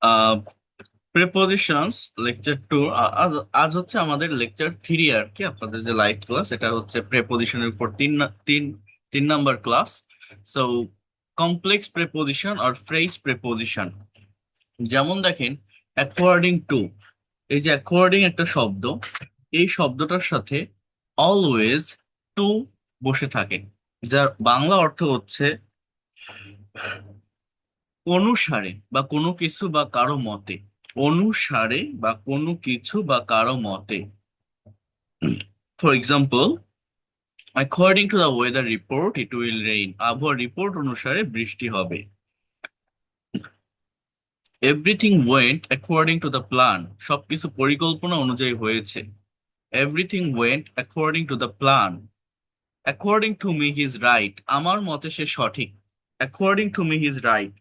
Ah prepositions lecture to. আজ আজ হচ্ছে আমাদের লেকচার থ্রি আর কি। আপনাদের যে লাইভ ক্লাস, এটা হচ্ছে প্রিপজিশনের উপর তিন number class. So complex preposition আর ফ্রেজ প্রিপজিশন, যেমন দেখেন অ্যাকর্ডিং টু। এই যে অ্যাকর্ডিং একটা শব্দ, এই শব্দটার সাথে অলওয়েজ টু বসে থাকে, যার বাংলা অর্থ হচ্ছে অনুসারে বা কোনো কিছু বা কারো মতে। অনুসারে বা কোনো কিছু বা কারো মতে। For example, according to the weather report it will rain. আবহাওয়ার রিপোর্ট অনুসারে বৃষ্টি হবে। Everything went according to the plan. সবকিছু পরিকল্পনা অনুযায়ী হয়েছে। Everything went according to the plan. According to me he is right. আমার মতে সে সঠিক। According to me he is right.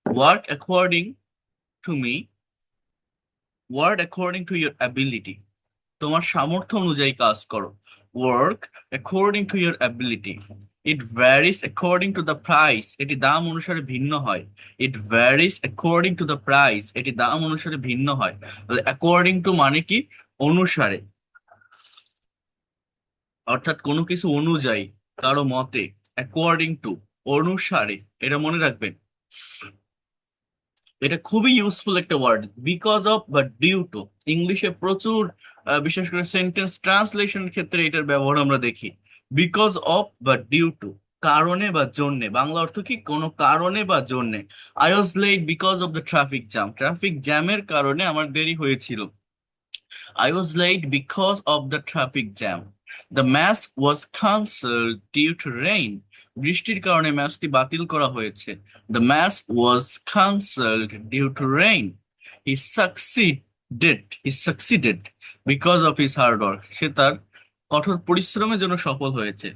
Work according to me. Work according to your ability. তোমার সামর্থ্য অনুযায়ী কাজ করো। Work according to your ability. It varies according to the price. এটি দাম অনুসারে ভিন্ন হয়। It varies according to the price. এটি দাম অনুসারে ভিন্ন হয়। অ্যাকর্ডিং টু মানে কি? অনুসারে, অর্থাৎ কোনো কিছু অনুযায়ী, কারো মতে। অ্যাকর্ডিং টু, অনুসারে। এটা মনে রাখবেন, এটা খুবই ইউজফুল একটা ওয়ার্ড। বিকজ অফ বা ডিউ টু, ইংলিশে প্রচুর বিশেষ করে সেন্টেন্স ট্রান্সলেশন ক্ষেত্রে এটার ব্যবহার আমরা দেখি। বিকজ অফ বা ডিউ টু, কারণে বা জন্যে। বাংলা অর্থ কি? কোনো কারণে বা জন্যে। I was late because of the traffic jam. Traffic জ্যামের কারণে আমার দেরি হয়েছিল। I was late because of the traffic jam. The match was cancelled due to rain. বৃষ্টির কারণে ম্যাচটি বাতিল করা হয়েছে। The match was cancelled due to rain. He succeeded because of his hard work. সে তার কঠোর পরিশ্রমের জন্য সফল হয়েছে।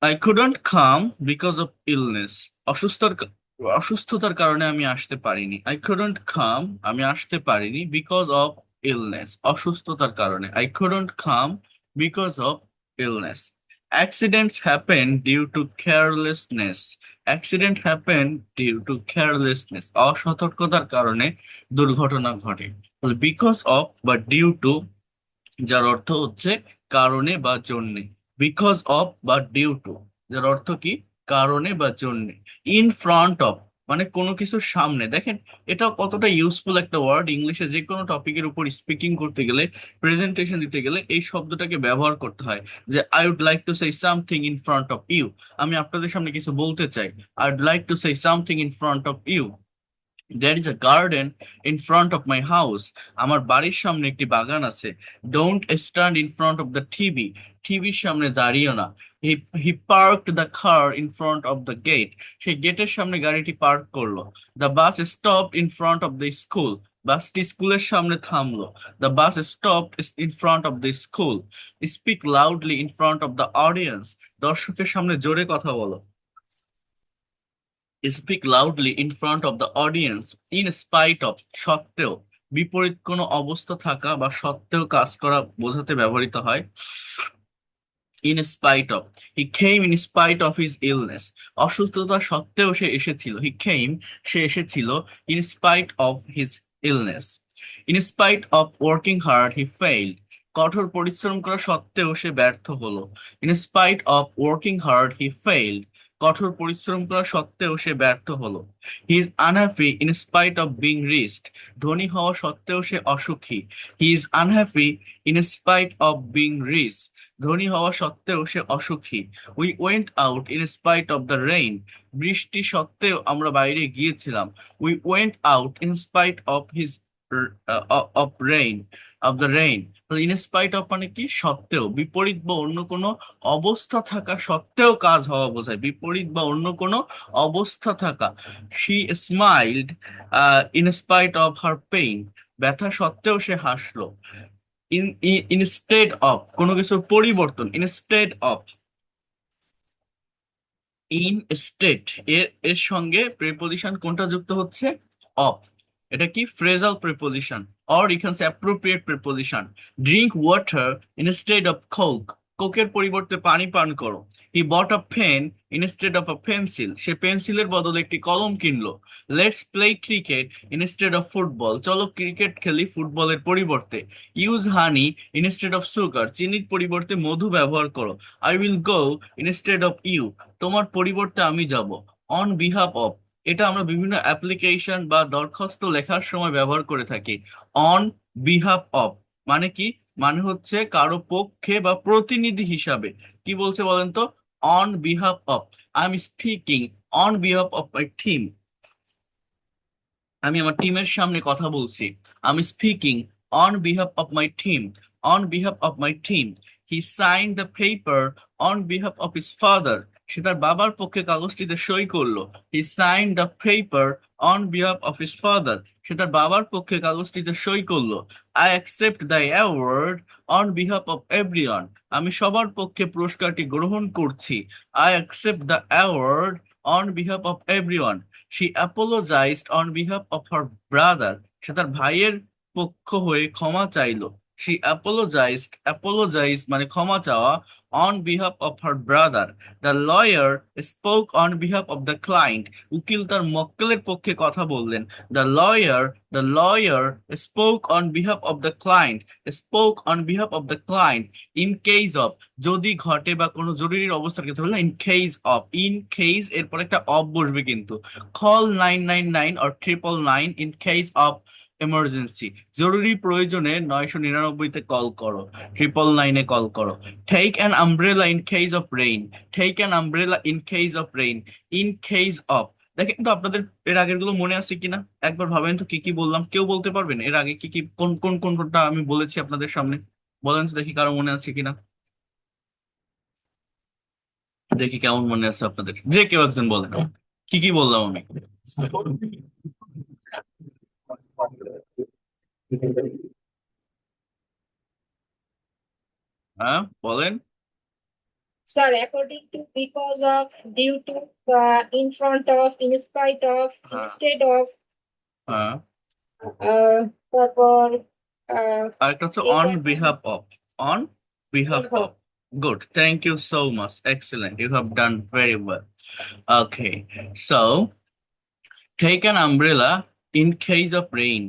I couldn't come because of illness. অসুস্থতার অসুস্থতার কারণে আমি আসতে পারিনি। I couldn't come, আমি আসতে পারিনি, because of illness, অসুস্থতার কারণে। I couldn't come because of illness. Accidents happen due to carelessness. Accident happen due to carelessness. অসতর্কতার কারণে দুর্ঘটনা ঘটে। বিকজ অফ বা ডিউ টু, যার অর্থ হচ্ছে কারণে বা জন্যে। বিকজ অফ বা ডিউ টু, যার অর্থ কি? কারণে বা জন্যে। ইন ফ্রন্ট অফ মানে কোনো কিছুর সামনে। দেখেন এটাও কতটা ইউজফুল একটা ওয়ার্ড। ইংলিশে যে কোনো টপিকের উপর স্পিকিং করতে গেলে, প্রেজেন্টেশন দিতে গেলে এই শব্দটাকে ব্যবহার করতে হয়। যে I would like to say something in front of you. আমি আপনাদের সামনে কিছু বলতে চাই। I would like to say something in front of you. There is a garden in front of my house. আমার বাড়ির সামনে একটি বাগান আছে। Don't stand in front of the TV. টিভির সামনে দাঁড়িও না। He he parked the car in front of the gate. সে গেটের সামনে গাড়িটি পার্ক করলো। The bus stopped in front of the school. বাসটি স্কুলের সামনে থামলো। The bus stopped in front of the school. Speak loudly in front of the audience. দর্শকের সামনে জোরে কথা বলো। Speak loudly in front of the audience. In spite of, সত্ত্বেও। বিপরীত কোনো অবস্থা থাকা বা সত্ত্বেও কাজ করা বোঝাতে ব্যবহৃত হয়। In spite of, he came in spite of his illness. অসুস্থতা সত্ত্বেও সে এসেছিল। হি কেম, সে এসেছিল। In spite of his illness. In spite of working hard he failed. কঠোর পরিশ্রম করা সত্ত্বেও সে ব্যর্থ হলো। In spite of working hard he failed. কঠোর পরিশ্রম করা সত্ত্বেও সে ব্যর্থ হলো। He is unhappy in spite of being rich. ধনী হওয়া সত্ত্বেও সে অসুখী। He is unhappy in spite of being rich. ধনী হওয়া সত্ত্বেও সে অসুখী। We went out in spite of the rain. বৃষ্টি সত্ত্বেও আমরা বাইরে গিয়েছিলাম। We went out in spite of his of rain, of the rain. In spite of মানে কি? সত্ত্বেও। বিপরীত বা অন্য কোনো অবস্থা থাকা সত্ত্বেও কাজ হওয়া বোঝায়। বিপরীত বা অন্য কোনো অবস্থা থাকা। She স্মাইলড in spite of her pain. ব্যথা সত্ত্বেও সে হাসলো। ইনস্টেড অফ, কোনো কিছুর পরিবর্তন। ইনস্টেড অফ, ইনস্টেড এর এর সঙ্গে প্রিপজিশন কোনটা যুক্ত হচ্ছে? অফ। এটা কি? Phrasal preposition. Or you can say appropriate preposition. Drink water instead of coke. কোকের পরিবর্তে পানি পান করো। He bought a pen instead of a pencil, সে পেন্সিলের বদলে একটি কলম কিনলো। Let's play cricket instead of football, চলো ক্রিকেট খেলি ফুটবলের পরিবর্তে। Use honey instead of sugar, চিনির পরিবর্তে মধু ব্যবহার করো। I will go instead of you, তোমার পরিবর্তে আমি যাব। অন বিহাফ অফ, এটা আমরা বিভিন্ন অ্যাপ্লিকেশন বা দরখাস্ত লেখার সময় ব্যবহার করে থাকি। অন বিহাফ অফ মানে কি? মানে হচ্ছে কারো পক্ষে বা প্রতিনিধি হিসাবে। কি বলছে বলেন তো? On behalf of, I am speaking on behalf of my team, আমি আমার টিমের সামনে কথা বলছি। আমি speaking on behalf of my team, on behalf of my team. He sign the paper on behalf of his father, সে তার বাবার পক্ষে কাগজটিতে সই করলো। He sign the paper on behalf of his father, সে তার বাবার পক্ষে কাগজটিতে সই করলো। I accept the award on behalf of everyone, আমি সবার পক্ষে পুরস্কারটি গ্রহণ করছি। I accept the award on behalf of everyone. She apologized on behalf of her brother, সে তার ভাইয়ের পক্ষ হয়ে ক্ষমা চাইলো। She apologized, apologize মানে ক্ষমা চাওয়া, on behalf of her brother. The lawyer spoke on behalf of the client, উকিল তার মক্কেলের পক্ষে কথা বললেন। The lawyer spoke on behalf of the client, spoke on behalf of the client in case of, যদি ঘটে বা কোনো জরুরি অবস্থার ক্ষেত্রে বললাম in case of, in case এরপর একটা অফ বসবে কিন্তু। Call 999 or 999 in case of emergency, জরুরি প্রয়োজনে 999-তে কল করো, 999-এ কল করো। Take an umbrella in case of rain, take an umbrella in case of rain, in case of. দেখেন তো আপনাদের এর আগের গুলো মনে আছে কিনা, একবার ভাবেন তো কি কি বললাম, কেউ বলতে পারবেন এর আগে কি কি কোনটা আমি বলেছি আপনাদের সামনে? বলেন তো দেখি কারো মনে আছে কিনা, দেখি কেমন মনে আছে আপনাদের, যে কেউ একজন বলেন কি কি বললাম আমি। হ্যাঁ বলেন। Sir, according to, because of, due to, in front of, in spite of, হ্যাঁ instead of, হ্যাঁ, তারপর আরেকটা হচ্ছে অন এটা বিহাফ অফ, অন বিহাফ দেখো, of. Good, thank you so much, excellent, you have done very well. Okay, so take an umbrella in case of rain.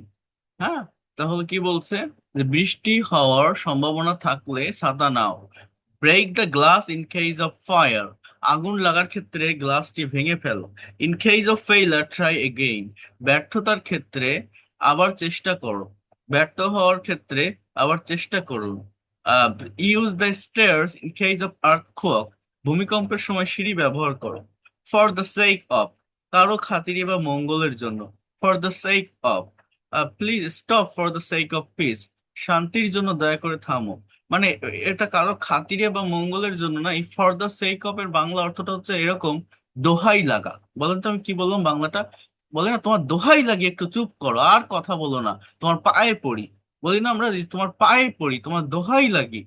হ্যাঁ, তাহলে কি বলছে? যে বৃষ্টি হওয়ার সম্ভাবনা থাকলে ছাতা নাও। Break the glass in case of fire, আগুন লাগার ক্ষেত্রে গ্লাসটি ভেঙে ফেলো। In case of failure try again, ব্যর্থতার ক্ষেত্রে আবার চেষ্টা করো, ব্যর্থ হওয়ার ক্ষেত্রে আবার চেষ্টা করুন। Use the stairs in case of earthquake, ভূমিকম্পের সময় সিঁড়ি ব্যবহার করো। ফর দ্য সেক অফ, কারো খাতিরে বা মঙ্গলের জন্য। For the sake of, please stop for the sake of piece, শান্তির জন্য দয়া করে থামো। মানে এটা কারো খাতিরে বা মঙ্গলের জন্য না, এই ফর দ্য সেক অফ এর বাংলা অর্থটা হচ্ছে এরকম, দোহাই লাগা। বলেন তো আমি কি বললাম বাংলাটা? বলে না তোমার দোহাই লাগে একটু চুপ করো আর কথা বলো না, তোমার পায়ে পড়ি। বলি না আমরা যে তোমার পায়ে পড়ি, তোমার দোহাই লাগি।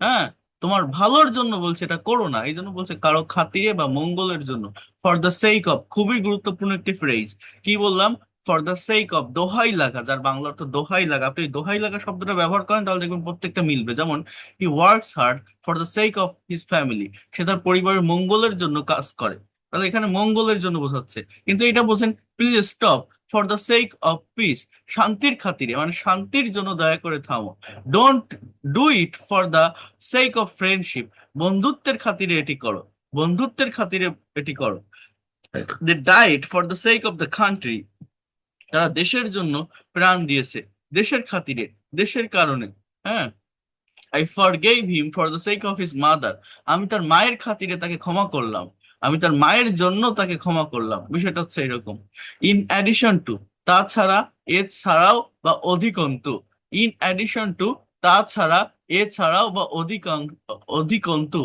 হ্যাঁ, তোমার ভালোর জন্য বলছে এটা করো না, এই জন্য বলছে কারো খাতিরে বা মঙ্গলের জন্য। ফর দ্য সেক অফ খুবই গুরুত্বপূর্ণ একটি ফ্রেজ। কি বললাম? ফর দ্য সেক অফ, দোহাই লাগা, যার বাংলা অর্থ দোহাই লাগা। আপনি দোহাই লাগা শব্দটা ব্যবহার করেন তাহলে দেখবেন প্রত্যেকটা মিলবে। যেমন he works hard for the sake of his family, সে তার পরিবারের মঙ্গলের জন্য কাজ করে। তাহলে এখানে মঙ্গলের জন্য বোঝাচ্ছে। কিন্তু এটা বলছেন please stop for the sake of piece, শান্তির খাতিরে, মানে শান্তির জন্য দয়া করে থামো। Don't do it for the sake of friendship, বন্ধুত্বের খাতিরে এটি করো, বন্ধুত্বের খাতিরে এটি করো। দে ডাইট for the sake of the country, তারা দেশের জন্য প্রাণ দিয়েছে, দেশের খাতিরে, দেশের কারণে। হ্যাঁ, I forgive him for the sake of his mother, আমি তার মায়ের খাতিরে তাকে ক্ষমা করলাম, আমি তার মায়ের জন্য তাকে ক্ষমা করলাম। বিষয়টা হচ্ছে এরকম। ইন অ্যাডিশন টু, তাছাড়া, এছাড়াও বা অধিকন্তু। ইন অ্যাডিশন টু, তাছাড়া, এছাড়াও বা অধিকন্তু।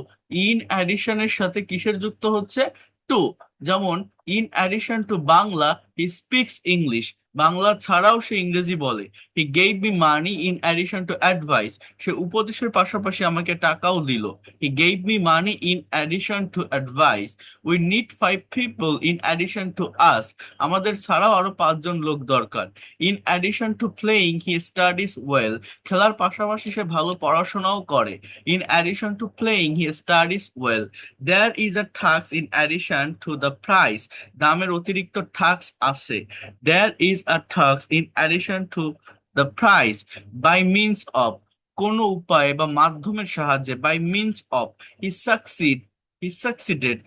ইন অ্যাডিশনের সাথে কিসের যুক্ত হচ্ছে? টু। যেমন in addition to Bangla he speaks English, Bangla ছাড়াও সে ইংরেজি বলে। He gave me money in addition to advice, সে উপদেশের পাশাপাশি আমাকে টাকাও দিল। He gave me money in addition to advice, we need 5 people in addition to us, আমাদের ছাড়াও আরো 5 জন লোক দরকার। In addition to playing he studies well, খেলার পাশাপাশি সে ভালো পড়াশোনাও করে। In addition to playing he studies well, there is a tax in addition to the price, দামের অতিরিক্ত টাক্স আছে। There is a tax in addition to the price, by means of, কোনো উপায়ে বা মাধ্যমের সাহায্যে, by means of. He succeed, he succeeded,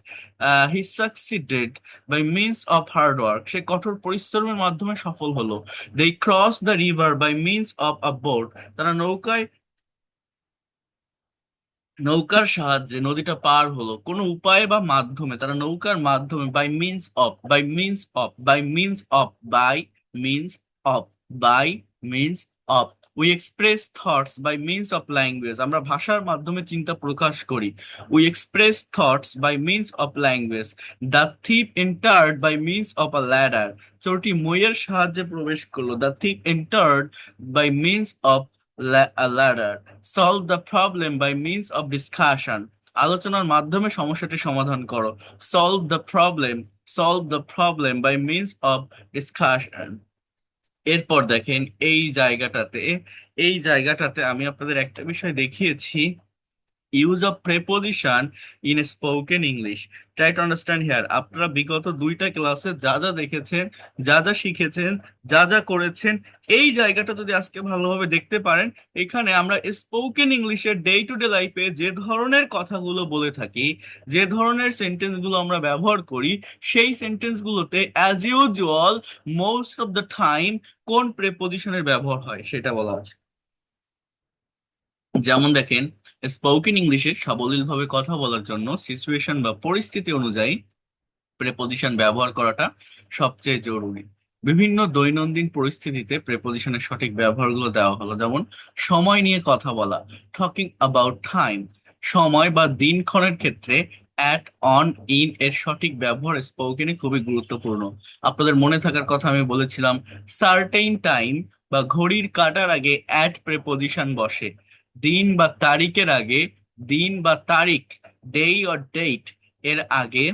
he succeeded by means of hard work, সে কঠোর পরিশ্রমের মাধ্যমে সফল হলো। They cross the river by means of a boat, তারা নৌকার সাহায্যে নদীটা পার হলো, কোনো উপায়ে বা মাধ্যমে, তারা নৌকার মাধ্যমে, by means of, by means of, by means of, by means of, by means of. We express thoughts by means of language, আমরা ভাষার মাধ্যমে চিন্তা প্রকাশ করি। We express thoughts by means of language. The thief entered by means of a ladder, চোরটি মইয়ের সাহায্যে প্রবেশ করলো। The thief entered by means of a ladder. Solve the problem by means of discussion, আলোচনার মাধ্যমে সমস্যাটি সমাধান করো। Solve the problem, solve the problem by means of discussion। এরপর দেখেন এই জায়গাটাতে আমি আপনাদের একটা বিষয় দেখিয়েছি, use of preposition in spoken English. Try to understand here, আপনারা বিগত 2টা ক্লাসে যা যা দেখেছেন, যা যা শিখেছেন, যা যা করেছেন, এই জায়গাটা যদি আজকে ভালোভাবে দেখতে পারেন, এখানে আমরা স্পোকেন ইংলিশের ডে টু ডে লাইফে যে ধরনের কথাগুলো বলে থাকি, যে ধরনের সেন্টেন্সগুলো আমরা ব্যবহার করি, সেই সেন্টেন্সগুলোতে as usual most of the time কোন প্রেপোজিশনের ব্যবহার হয় সেটা বলা আছে। যেমন দেখেন, স্পোকেন ইংলিশে সাবলীলভাবে কথা বলার জন্য সিচুয়েশন বা পরিস্থিতি অনুযায়ী প্রেপোজিশন ব্যবহার করাটা সবচেয়ে জরুরি। বিভিন্ন দৈনন্দিন পরিস্থিতিতে প্রেপোজিশনের সঠিক ব্যবহারগুলো দেওয়া হলো, যেমন সময় নিয়ে কথা বলা, টকিং অ্যাবাউট টাইম, সময় বা দিনক্ষণের ক্ষেত্রে অ্যাট, অন, ইন এর সঠিক ব্যবহার স্পোকেনে খুবই গুরুত্বপূর্ণ। আপনাদের মনে থাকার কথা আমি বলেছিলাম, সার্টেইন টাইম বা ঘড়ির কাঁটার আগে অ্যাট প্রেপোজিশন বসে। দিন বা তারিখের আগে, দিন বা তারিখ, ডে অর ডেট এর আগে,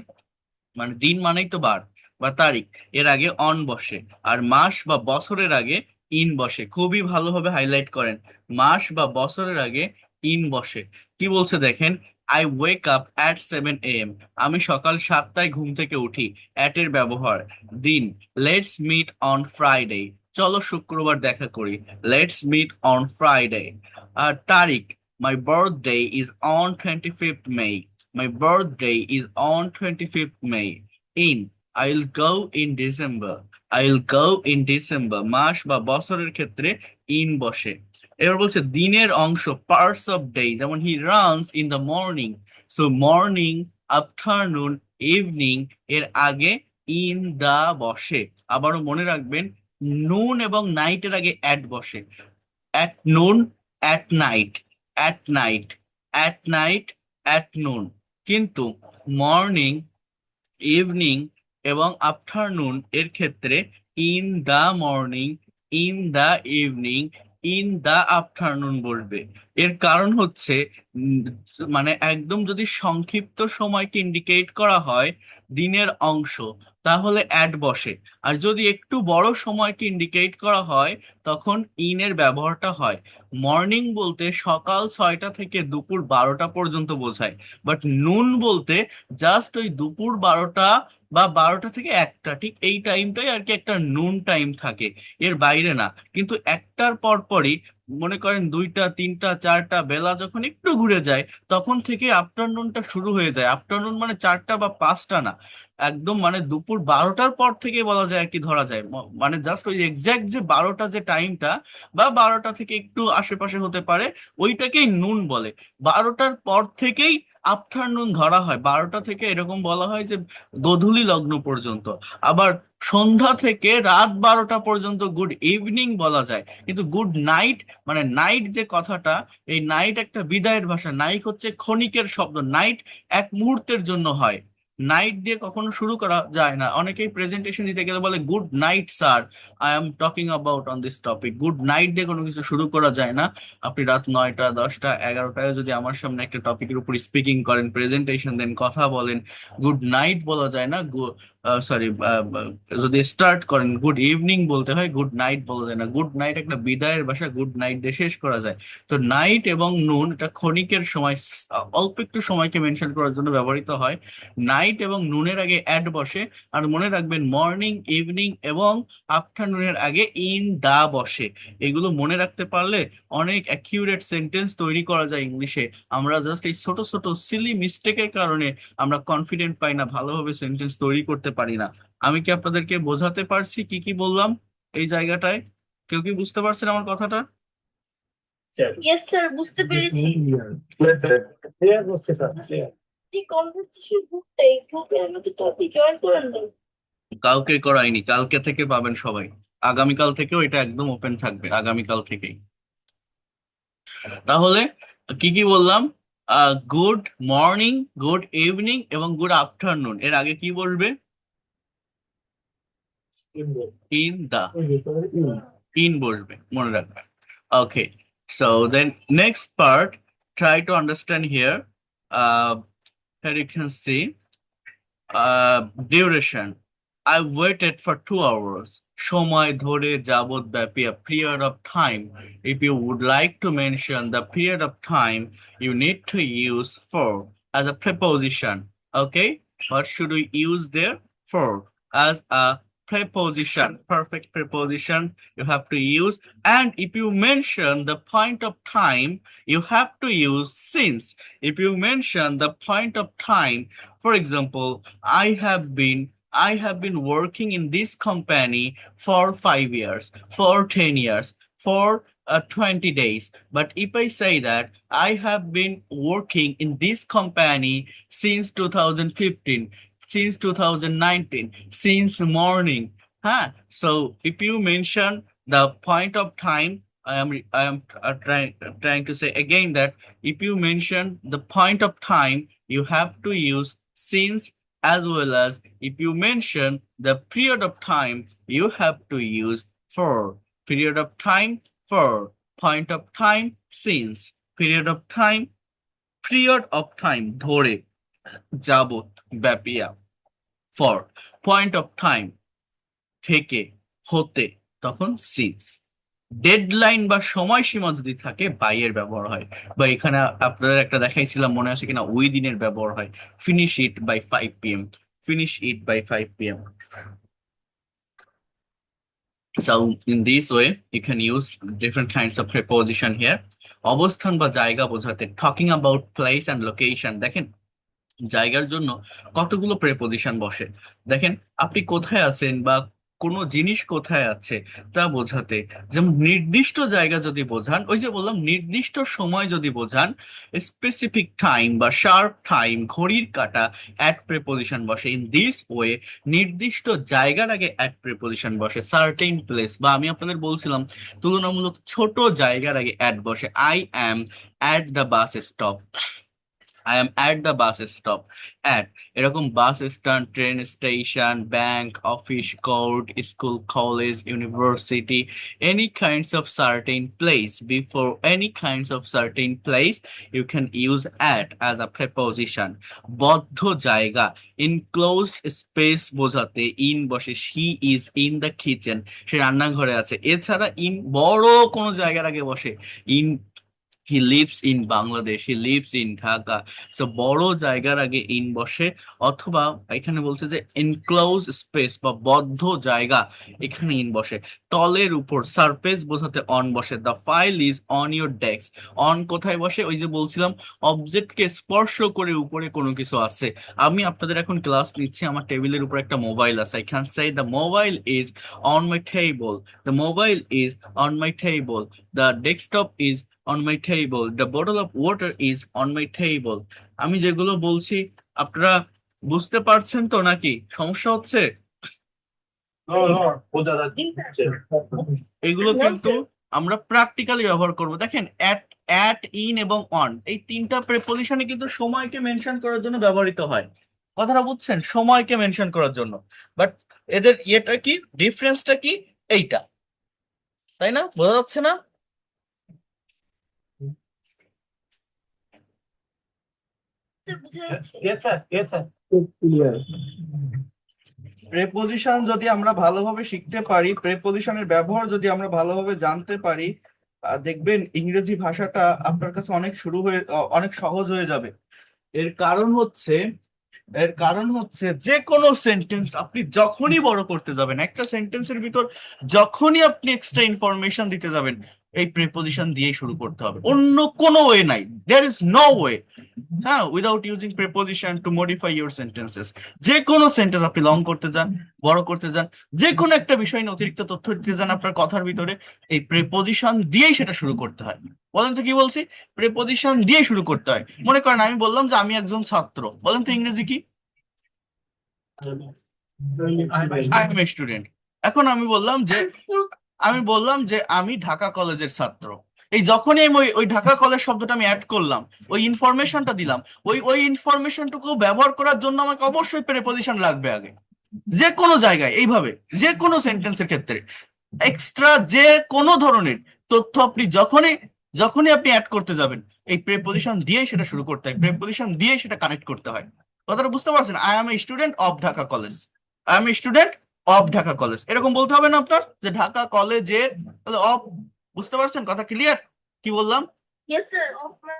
মানে দিন মানেই তো বার বা তারিখ, এর আগে অন বসে। আর মাস বা বছরের আগে ইন বসে। খুবই ভালোভাবে হাইলাইট করেন, মাস বা বছরের আগে ইন বসে। কি বলছে দেখেন, I wake up at 7 AM, আমি সকাল 7টায় ঘুম থেকে উঠি। অ্যাট এর ব্যবহার। দিন, লেটস মিট অন ফ্রাইডে, চলো শুক্রবার দেখা করি। Let's meet on Friday. আর তারিখ, my birthday is on 25th May, my birthday is on 25th May. In, I'll go in December. I'll go in December. মাস বা বছরের ক্ষেত্রে ইন বসে। এবার বলছে দিনের অংশ, পার্টস অফ ডে, যেমন he runs in the morning, so morning, afternoon, evening এর আগে ইন দা বসে। আবারও মনে রাখবেন, নুন এবং নাইটের আগে অ্যাট বসে। At noon, at night, at night, at night, at noon. কিন্তু মর্নিং, ইভিনিং এবং আফটারনুন এর ক্ষেত্রে in the morning, in the evening, in the afternoon বসবে। এর কারণ হচ্ছে মানে একদম যদি সংক্ষিপ্ত সময়কে ইন্ডিকেট করা হয় দিনের অংশ, তাহলে অ্যাট বসে। আর যদি একটু বড় সময়কে ইন্ডিকেট করা হয়, তখন ইনের ব্যবহারটা হয়। মর্নিং বলতে সকাল 6টা থেকে দুপুর 12টা পর্যন্ত বোঝায়, বাট নুন বলতে জাস্ট ওই দুপুর 12টা বা 12টা থেকে 1টা, ঠিক এই টাইমটাই আর কি একটা নুন টাইম থাকে, এর বাইরে না। কিন্তু একটার পর পরই, মনে করেন 2টা, 3টা, 4টা বেলা যখন একটু ঘুরে যায়, তখন থেকে আফটারনুনটা শুরু হয়ে যায়। আফটারনুন মানে 4টা বা 5টা না, একদম মানে দুপুর 12টার পর থেকে বলা যায় আর কি, ধরা যায়। মানে জাস্ট ওই এক্সাক্ট যে 12টা যে টাইমটা, বা 12টা থেকে একটু আশেপাশে হতে পারে, ওইটাকেই নুন বলে। 12টার পর থেকেই আফটারনুন ধরা হয়। 12টা থেকে এরকম বলা হয় যে গোধূলি লগ্ন পর্যন্ত। আবার সন্ধ্যা থেকে রাত 12টা পর্যন্ত গুড ইভিনিং বলা যায়। কিন্তু গুড নাইট, মানে নাইট যে কথাটা, এই নাইট একটা বিদায়ের ভাষা। নাইট হচ্ছে ক্ষণিকের শব্দ, নাইট এক মুহূর্তের জন্য হয়। নাইট দিয়ে কখনো শুরু করা যায় না। অনেকেই প্রেজেন্টেশন দিতে গেলে বলে good night sir, I am talking about on this topic. Good night দিয়ে কোনো কিছু শুরু করা যায় না। আপনি রাত 9টা 10টা 11টায় যদি আমার সামনে একটা টপিকের উপর স্পিকিং করেন, প্রেজেন্টেশন দেন, কথা বলেন, গুড নাইট বলা যায় না। সরি, যদি স্টার্ট করেন গুড ইভিনিং বলতে হয়, গুড নাইট বলা যায় না। গুড নাইট একটা বিদায়ের ভাষা, গুড নাইট দিয়ে শেষ করা যায়। তো নাইট এবং নুন এটা ক্ষণিকের সময়, অল্প একটু সময়কে মেনশন করার জন্য ব্যবহৃত হয়। নাইট এবং নুনের আগে অ্যাড বসে। আর মনে রাখবেন মর্নিং, ইভিনিং এবং আফটারনুনের আগে ইন দা বসে। এগুলো মনে রাখতে পারলে অনেক অ্যাকিউরেট সেন্টেন্স তৈরি করা যায় ইংলিশে। আমরা জাস্ট এই ছোট ছোট সিলি মিস্টেকের কারণে আমরা কনফিডেন্ট পাই না, ভালোভাবে সেন্টেন্স তৈরি করতে পারি না। আমি কি আপনাদেরকে বোঝাতে পারছি কি কি বললাম এই জায়গাটায়? কেউ কি বুঝতে পারছেন আমার কথাটা? ইয়েস স্যার, বুঝতে পেরেছি। ক্লিয়ার হচ্ছে স্যার, ক্লিয়ার। যে কনভারসেশন গ্রুপটা, এই গ্রুপে আমাকে তো আপনি জয়েন করেন নাই। কাউকে করাইনি, কালকে থেকে পাবেন সবাই। আগামীকাল থেকেও এটা একদম ওপেন থাকবে, আগামীকাল থেকেই। তাহলে কি কি বললাম? গুড মর্নিং, গুড ইভিনিং এবং গুড আফটারনুন এর আগে কি বলবে? ইন দা, ইন বসবে, মনে রাখবে। Okay, so then next part, try to understand here. Here you can see duration. I waited for 2 hours. সময় ধরে যাবত ব্যাপী, a period of time. If you would like to mention the period of time, you need to use for as a preposition. Okay, what should we use there? For as a preposition, perfect preposition you have to use. And if you mention the point of time, you have to use since. If you mention the point of time, for example, I have been working in this company for 5 years, for 10 years, for 20 days. But if I say that I have been working in this company since 2015, since 2019, since morning, huh? So if you mention the point of time, I am trying to say again that if you mention the point of time, you have to use since, as well as if you mention the period of time, you have to use for. Period of time, for. Point of time, since. Period of time, period of time ধরে, যাবত ব্যাপিয়া, for. Point of time থেকে, হতে, তখন since। Deadline বা সময়সীমা যদি থাকে by এর ব্যবহার হয়, বা এখানে আপনাদের একটা দেখাইছিলাম মনে আছে কিনা, ওই দিনের ব্যবহার হয়, finish it by 5 p.m. Finish it by 5 p.m. So in this way you can use different kinds of preposition here. অবস্থান বা জায়গা বোঝাতে, talking about place and location, দেখেন জায়গার জন্য কতগুলো প্রেপোজিশন বসে। দেখেন আপনি কোথায় আছেন বা কোনো জিনিস কোথায় আছে তা বোঝাতে, যেমন নির্দিষ্ট জায়গা যদি বোঝান, ওই যে বললাম নির্দিষ্ট সময় যদি বোঝান, স্পেসিফিক টাইম বা শার্প টাইম, ঘড়ির কাঁটা, অ্যাট প্রেপোজিশন বসে। ইন দিস ওয়ে নির্দিষ্ট জায়গার আগে অ্যাট প্রেপোজিশন বসে। সার্টেন প্লেস, বা আমি আপনাদের বলছিলাম তুলনামূলক ছোট জায়গার আগে অ্যাট বসে। I am at the bus stop, I am at the bus stop. At এরকম bus stand, train station, bank, office, court, school, college, university, any kinds of certain place. Before any kinds of certain place, you can use at as a preposition. বদ্ধ জায়গা, enclosed space বোঝাতে in বসে। she is in the kitchen, সে রান্নাঘরে আছে। এছাড়া in বড় কোনো জায়গার আগে বসে। In, he lives in Bangladesh, he lives in Dhaka. So বড় জায়গার আগে ইন বসে। অথবা এখানে বলছে যে এনক্লোজ স্পেস বা বদ্ধ জায়গা, এখানে ইন বসে। তলের উপর, সারফেস বোঝাতে অন বসে। The file is on your desk, on কোথায় বসে? ওই যে বলছিলাম অবজেক্টকে স্পর্শ করে উপরে কোনো কিছু আছে। আমি আপনাদের এখন ক্লাস নিচ্ছি, আমার টেবিলের উপর একটা মোবাইল আছে। I can say the mobile is on my table, the mobile is on my table, the desktop is on my table, the bottle of water is on my table. আমি যেগুলো বলছি আপনারা বুঝতে পারছেন তো, নাকি সমস্যা হচ্ছে? বোঝা যাচ্ছে। এগুলো কিন্তু আমরা প্র্যাকটিক্যালি ব্যবহার করব। দেখেন অ্যাট, ইন এবং অন, এই তিনটা প্রেপোজিশনে কিন্তু সময়কে মেনশন করার জন্য ব্যবহৃত হয়। কথাটা বুঝছেন, সময়কে মেনশন করার জন্য। বাট এদের ইয়েটা কি, ডিফারেন্সটা কি, এইটা, তাই না? বোঝা যাচ্ছে না? Yes, sir. Yes, sir. Clear. Preposition যদি আমরা ভালোভাবে শিখতে পারি, প্রেপোজিশনের ব্যবহার যদি আমরা ভালোভাবে জানতে পারি, দেখবেন ইংরেজি ভাষাটা আপনার কাছে অনেক সহজ হয়ে যাবে। এর কারণ হচ্ছে যে কোনো সেন্টেন্স আপনি যখনই বড় করতে যাবেন, একটা সেন্টেন্সের ভিতর যখনই আপনি এক্সট্রা ইনফরমেশন দিতে যাবেন, এই প্রিপোজিশন দিয়েই শুরু করতে হবে, অন্য কোনো ওয়ে নাই, দেয়ার ইজ নো ওয়ে। হ্যাঁ, without using preposition two modify your sentences. যে কোনো সেন্টেন্স আপনি লং করতে যান, বড় করতে যান, যে কোনো একটা বিষয় নিয়ে অতিরিক্ত তথ্য দিতে যান আপনার কথার ভিতরে, এই প্রিপোজিশন দিয়েই সেটা শুরু করতে হয়। বলেন তো কি বলছি? প্রিপোজিশন দিয়ে শুরু করতে হয়। মনে করেন আমি বললাম যে আমি একজন ছাত্র, বলেন তো ইংরেজি কি? I M a student. এখন আমি বললাম যে আমি ঢাকা কলেজের ছাত্র। এই যখনই আমি ওই ঢাকা কলেজ শব্দটা আমি অ্যাড করলাম, ওই ইনফরমেশনটা দিলাম, ওই ইনফরমেশনটুকু ব্যবহার করার জন্য আমাকে অবশ্যই প্রিপোজিশন লাগবে আগে, যে কোনো জায়গায়, এইভাবে যে কোনো সেন্টেন্সের ক্ষেত্রে এক্সট্রা যে কোনো ধরনের তথ্য আপনি যখনই আপনি অ্যাড করতে যাবেন, এই প্রিপোজিশন দিয়ে সেটা শুরু করতে হয়, প্রিপোজিশন দিয়ে সেটা কানেক্ট করতে হয়। কথাটা বুঝতে পারছেন? I M a student of Dhaka college, I M a student of Dhaka college, এরকম বলতে হবে না আপনার, যে ঢাকা কলেজের, তাহলে অফ। বুঝতে পারছেন? কথা ক্লিয়ার? কি বললাম? Yes, sir. Of my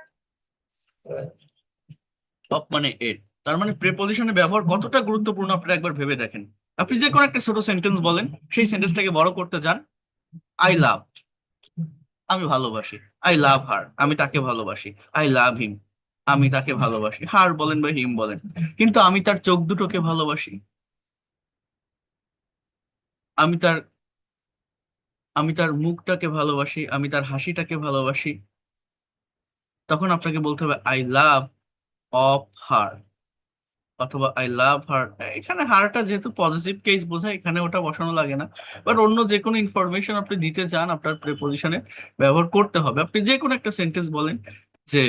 of মানে এর, তার মানে প্রিপোজিশনের ব্যবহার কতটা গুরুত্বপূর্ণ আপনারা একবার ভেবে দেখেন। আপনি যে কোনো একটা ছোট সেন্টেন্স বলেন, সেই সেন্টেন্সটাকে বড় করতে যান। আই লাভ, আমি ভালোবাসি। আই লাভ হার, আমি তাকে ভালোবাসি। আই লাভ হিম, আমি তাকে ভালোবাসি। হার বলেন বা হিম বলেন, কিন্তু আমি তার চোখ দুটোকে ভালোবাসি, আমি তার আমি তার মুখটাকে ভালোবাসি, আমি তার হাসিটাকে ভালোবাসি। তখন আপনাকে বলতে হবে আই লাভ অফ হার, অথবা আই লাভ হার। এখানে হারটা যেহেতু পজিটিভ কেস বোঝায়, এখানে ওটা বসানো লাগে না। বাট অন্য যে কোনো ইনফরমেশন আপনি দিতে চান, আপনার প্রিপোজিশনে ব্যবহার করতে হবে। আপনি যে কোনো একটা সেন্টেন্স বলেন, যে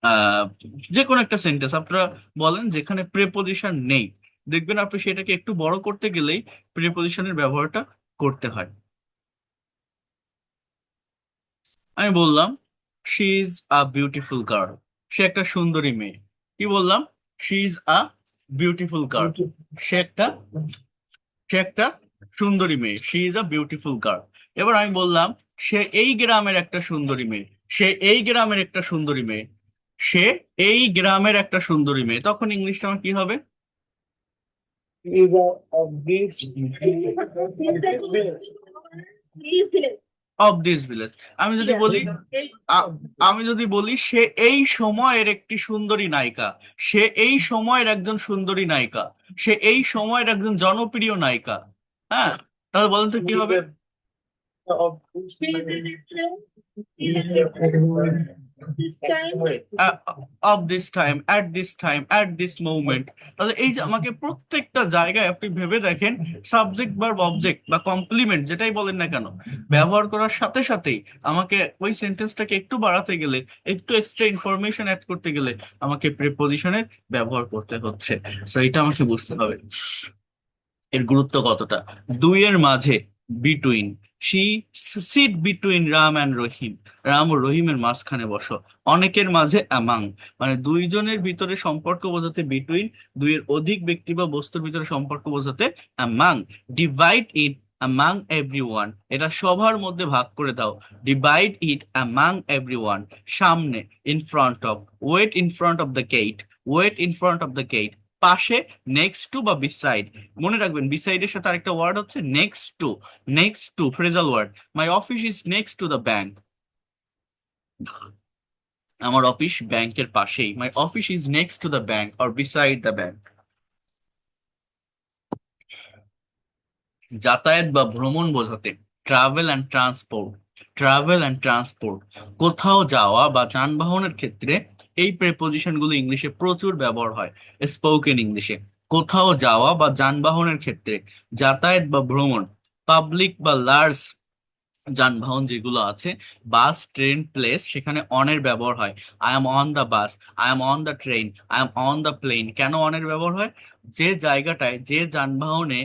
আহ যে কোনো একটা সেন্টেন্স আপনারা বলেন যেখানে প্রিপোজিশন নেই, দেখবেন আপনি সেটাকে একটু বড় করতে গেলেই প্রিপোজিশনের ব্যবহারটা করতে হয়। আমি বললাম she is a beautiful girl, সে একটা সুন্দরী মেয়ে। কি বললাম? She is a beautiful girl, সে একটা সে একটা সুন্দরী মেয়ে, she is a beautiful girl. এবার আমি বললাম সে এই গ্রামের একটা সুন্দরী মেয়ে, সে এই গ্রামের একটা সুন্দরী মেয়ে, সে এই গ্রামের একটা সুন্দরী মেয়ে। তখন ইংলিশটা আমার কি হবে? Is of this. please village. Of this village. আমি যদি বলি আমি যদি বলি সে এই সময়ের একটি সুন্দরী নায়িকা, সে এই সময়ের একজন সুন্দরী নায়িকা, সে এই সময়ের একজন জনপ্রিয় নায়িকা। হ্যাঁ, তাহলে বলেন তো কি হবে? Of This time. Of this time, at this time, at this moment. তাহলে এই যে আমাকে প্রত্যেকটা জায়গায় আপনি ভেবে দেখেন, সাবজেক্ট ভার্ব অবজেক্ট বা কমপ্লিমেন্ট যেটাই বলেন না কেন, ব্যবহার করার সাথে সাথেই আমাকে ওই সেন্টেন্সটাকে একটু বাড়াতে গেলে, একটু এক্সট্রা ইনফরমেশন অ্যাড করতে গেলে আমাকে প্রিপোজিশনের ব্যবহার করতে হচ্ছে। তো এটা আমাকে বুঝতে হবে এর গুরুত্ব কতটা। দুইয়ের মাঝে, between, she sit between Ram and Rahim, Ram ও রহিমের মাঝখানে বসো। অনেকের মাঝে অ্যামাং, মানে দুইজনের ভিতরে সম্পর্ক বোঝাতে বিটুইন, দুইয়ের অধিক ব্যক্তি বা বস্তুর ভিতরে সম্পর্ক বোঝাতে among. Divide it among everyone, এটা সবার মধ্যে ভাগ করে দাও। Divide it among everyone. সামনে, in front of, wait in front of the gate, wait in front of the gate. পাশে, নেক্সট টু বা বিসাইড। মনে রাখবেন বিসাইড এর সাথে আরেকটা ওয়ার্ড হচ্ছে next to. Next to phrasal word. My office is next to the bank, আমার office ব্যাংকের পাশেই। My office is next to the bank or beside the bank. যাতায়াত বা ভ্রমণ বোঝাতে travel and transport, travel and transport. কোথাও যাওয়া বা যানবাহনের ক্ষেত্রে এই প্রেপোজিশন গুলো ইংলিশে প্রচুর ব্যবহার হয়, স্পোকেন ইংলিশে। কোথাও যাওয়া বা যানবাহনের ক্ষেত্রে, যাতায়াত বা ভ্রমণ, পাবলিক বা লার্জ যানবাহন যেগুলো আছে, বাস, ট্রেন, প্লেস, সেখানে অনের ব্যবহার হয়। I am on the bus, I am on the train, I am on the plane. কেন অনের ব্যবহার হয়? যে জায়গাটায়, যে যানবাহনে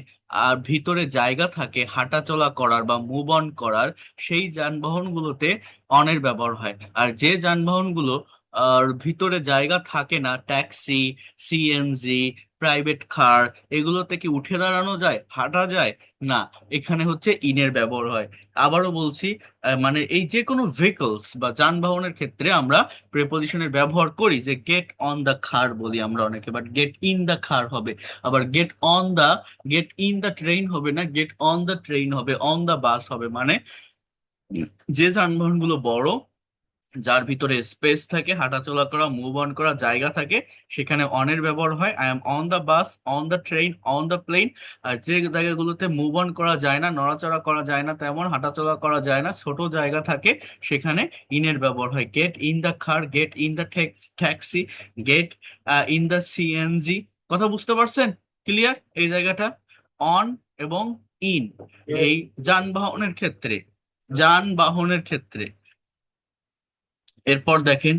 আর ভিতরে জায়গা থাকে হাঁটাচলা করার বা মুভ অন করার, সেই যানবাহনগুলোতে অনের ব্যবহার হয়। আর যে যানবাহনগুলো আর ভিতরে জায়গা থাকে না, ট্যাক্সি, সিএনজি, প্রাইভেট কার, এগুলোতে কি উঠে দাঁড়ানো যায়, হাঁটা যায় না, এখানে হচ্ছে ইনের ব্যবহার হয়। আবারও বলছি, মানে এই যে কোনো ভেহিকলস বা যানবাহনের ক্ষেত্রে আমরা প্রেপোজিশনের ব্যবহার করি, যে গেট অন দ্য কার বলি আমরা অনেকে, but gate in the car হবে। আবার গেট ইন দ্য ট্রেন হবে না, গেট অন দ্য ট্রেন হবে, অন দ্য বাস হবে। মানে যে যানবাহনগুলো বড়, যার ভিতরে স্পেস থাকে, হাঁটাচলা করা, মুভ অন করা জায়গা থাকে, সেখানে অনের ব্যবহার হয়। I am on the bus, on the train, on the plane. আর যে জায়গাগুলোতে মুভ অন করা যায় না, নড়াচড়া করা যায় না, তেমন হাঁটাচলা করা যায় না, ছোট জায়গা থাকে, সেখানে ইনের ব্যবহার হয়। Gate in the car, gate in the taxi, gate in the CNG. কথা বুঝতে পারছেন? ক্লিয়ার এই জায়গাটা? অন এবং ইন, এই যানবাহনের ক্ষেত্রে, যানবাহনের ক্ষেত্রে। এরপর দেখেন,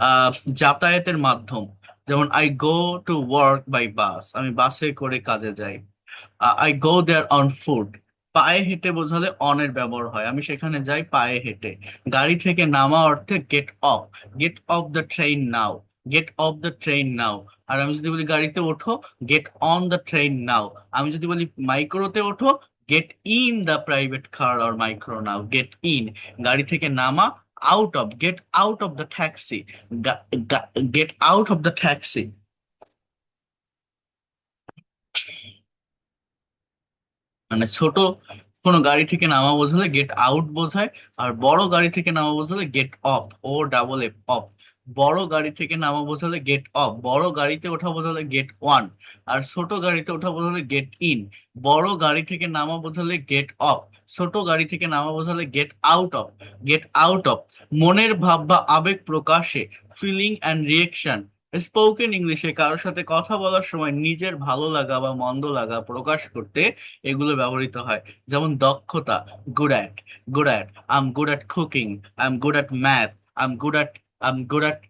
আহ যাতায়াতের মাধ্যম, যেমন I go to work by bus, আমি বাসে করে কাজে যাই। I go there on foot, পায়ে হেঁটে বোঝালে অনের ব্যবহার হয়, আমি সেখানে যাই পায়ে হেঁটে। গাড়ি থেকে নামা অর্থে get off the train now, get off the train now. আর আমি যদি বলি গাড়িতে ওঠো, get on the train now. আমি যদি বলি মাইক্রোতে ওঠো, get in the private car or micro now, get in. গাড়ি থেকে নামা, get out of the taxi, get out of the taxi. মানে ছোট কোনো গাড়ি থেকে নামা বোঝালে গেট আউট বোঝায়, আর বড় গাড়ি থেকে নামা বোঝালে get off, O double F, off. বড় গাড়ি থেকে নামা বোঝালে গেট অফ, বড় গাড়িতে ওঠা বোঝালে গেট ওয়ান। আর ছোট গাড়িতে ওঠা বোঝালে গেট ইন। বড় গাড়ি থেকে নামা বোঝালে গেট অফ, ছোট গাড়ি থেকে নামা বোঝালে gate out of, gate out of. মনের ভাব বা আবেগ প্রকাশে, ফিলিং অ্যান্ড রিয়েকশন, স্পোকেন ইংলিশে কারোর সাথে কথা বলার সময় নিজের ভালো লাগা বা মন্দ লাগা প্রকাশ করতে এগুলো ব্যবহৃত হয়। যেমন দক্ষতা, good at, I am good at cooking, I am good at math, I am good at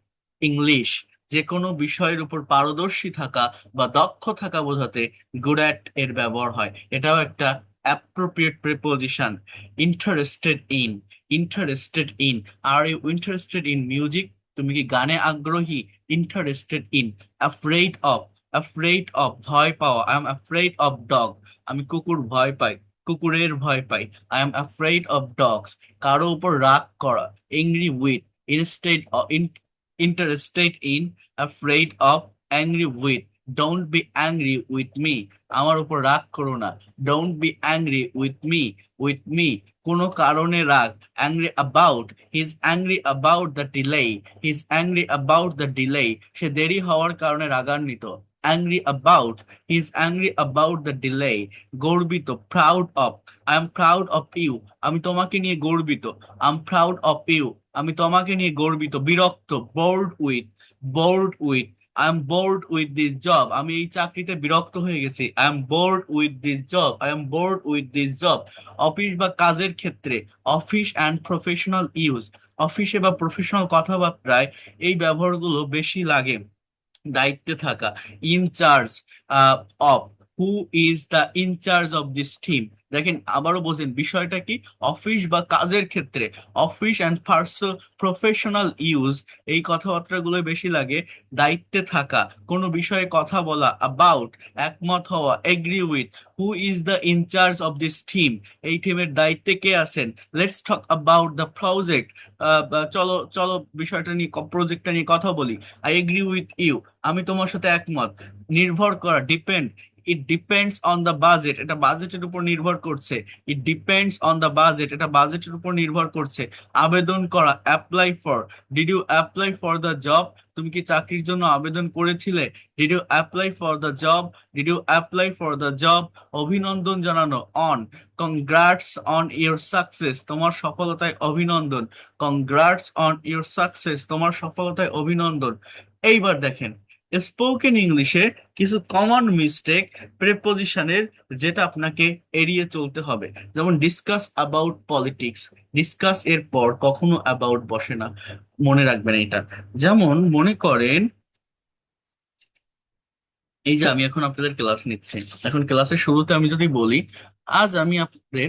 English. যে কোনো বিষয়ের উপর পারদর্শী থাকা বা দক্ষ থাকা বোঝাতে গুড অ্যাট এর ব্যবহার হয়। এটাও একটা appropriate preposition. Interested in, are you interested in music, তুমি কি গানে আগ্রহী? Interested in. অ্যাফ্রেড অফ, ভয় পাওয়া, I am afraid of dog, আমি কুকুর ভয় পাই, কুকুরের ভয় পাই। I am afraid of dogs. কারো উপর রাগ করা, angry with, instead interested in, afraid of, angry with. Don't be angry with me, আমার উপর রাগ করো না। Don't be angry with me, কোনো কারণে রাগ। Angry about, he is angry about the delay, সে দেরি হওয়ার কারণে রাগান্বিত। Angry about, he is angry about the delay. গর্বিত, proud of, I am proud of you, আমি তোমাকে নিয়ে গর্বিত। I am proud of you, আমি তোমাকে নিয়ে গর্বিত। বিরক্ত, bored with, I am bored with this job, আমি এই চাকরিতে বিরক্ত হয়ে গেছি। I am bored with this job. Office বা কাজের ক্ষেত্রে, অফিস অ্যান্ড প্রফেশনাল ইউজ, অফিসে বা প্রফেশনাল কথাবার্তায় এই ব্যবহারগুলো বেশি লাগে। দায়িত্বে থাকা, in charge of, who is the in charge of this team. দেখেন আবারও বোঝেন বিষয়টা কি, অফিস বা কাজের ক্ষেত্রে, অফিস অ্যান্ড প্রফেশনাল ইউজ, এই কথাবার্তাগুলো বেশি লাগে। দায়িত্বে থাকা, কোনো বিষয়ে কথা বলা, অ্যাবাউট, একমত হওয়া, agree with. Who is the in charge of this team, এই টিমের দায়িত্বে কে আছেন। Let's talk about the project, চলো চলো বিষয়টা নিয়ে, প্রজেক্টটা নিয়ে কথা বলি। আই এগ্রি উইথ ইউ, আমি তোমার সাথে একমত। নির্ভর করা, depend, it depends on the budget, এটা বাজেটের উপর নির্ভর করছে। It depends on the budget, এটা বাজেটের উপর নির্ভর করছে। আবেদন করা, apply for, did you apply for the job, তুমি কি চাকরির জন্য আবেদন করেছিলে? Did you apply for the job, অভিনন্দন জানানো, on, congrats on your success, তোমার সফলতায় অভিনন্দন। কংগ্রাটস অন ইউর সাকসেস, তোমার সফলতায় অভিনন্দন। এইবার দেখেন, স্পোকেন ইংলিশে কিছু কমন মিস্টেক প্রেপোজিশনের, যেটা আপনাকে এড়িয়ে চলতে হবে। যেমন ডিসকাস অ্যাবাউট পলিটিক্স, ডিসকাস এর পর কখনো অ্যাবাউট বসে না, মনে রাখবেন এটা। যেমন মনে করেন, এই যে আমি এখন আপনাদের ক্লাস নিচ্ছি, এখন ক্লাসের শুরুতে আমি যদি বলি আজ আমি আপনাদের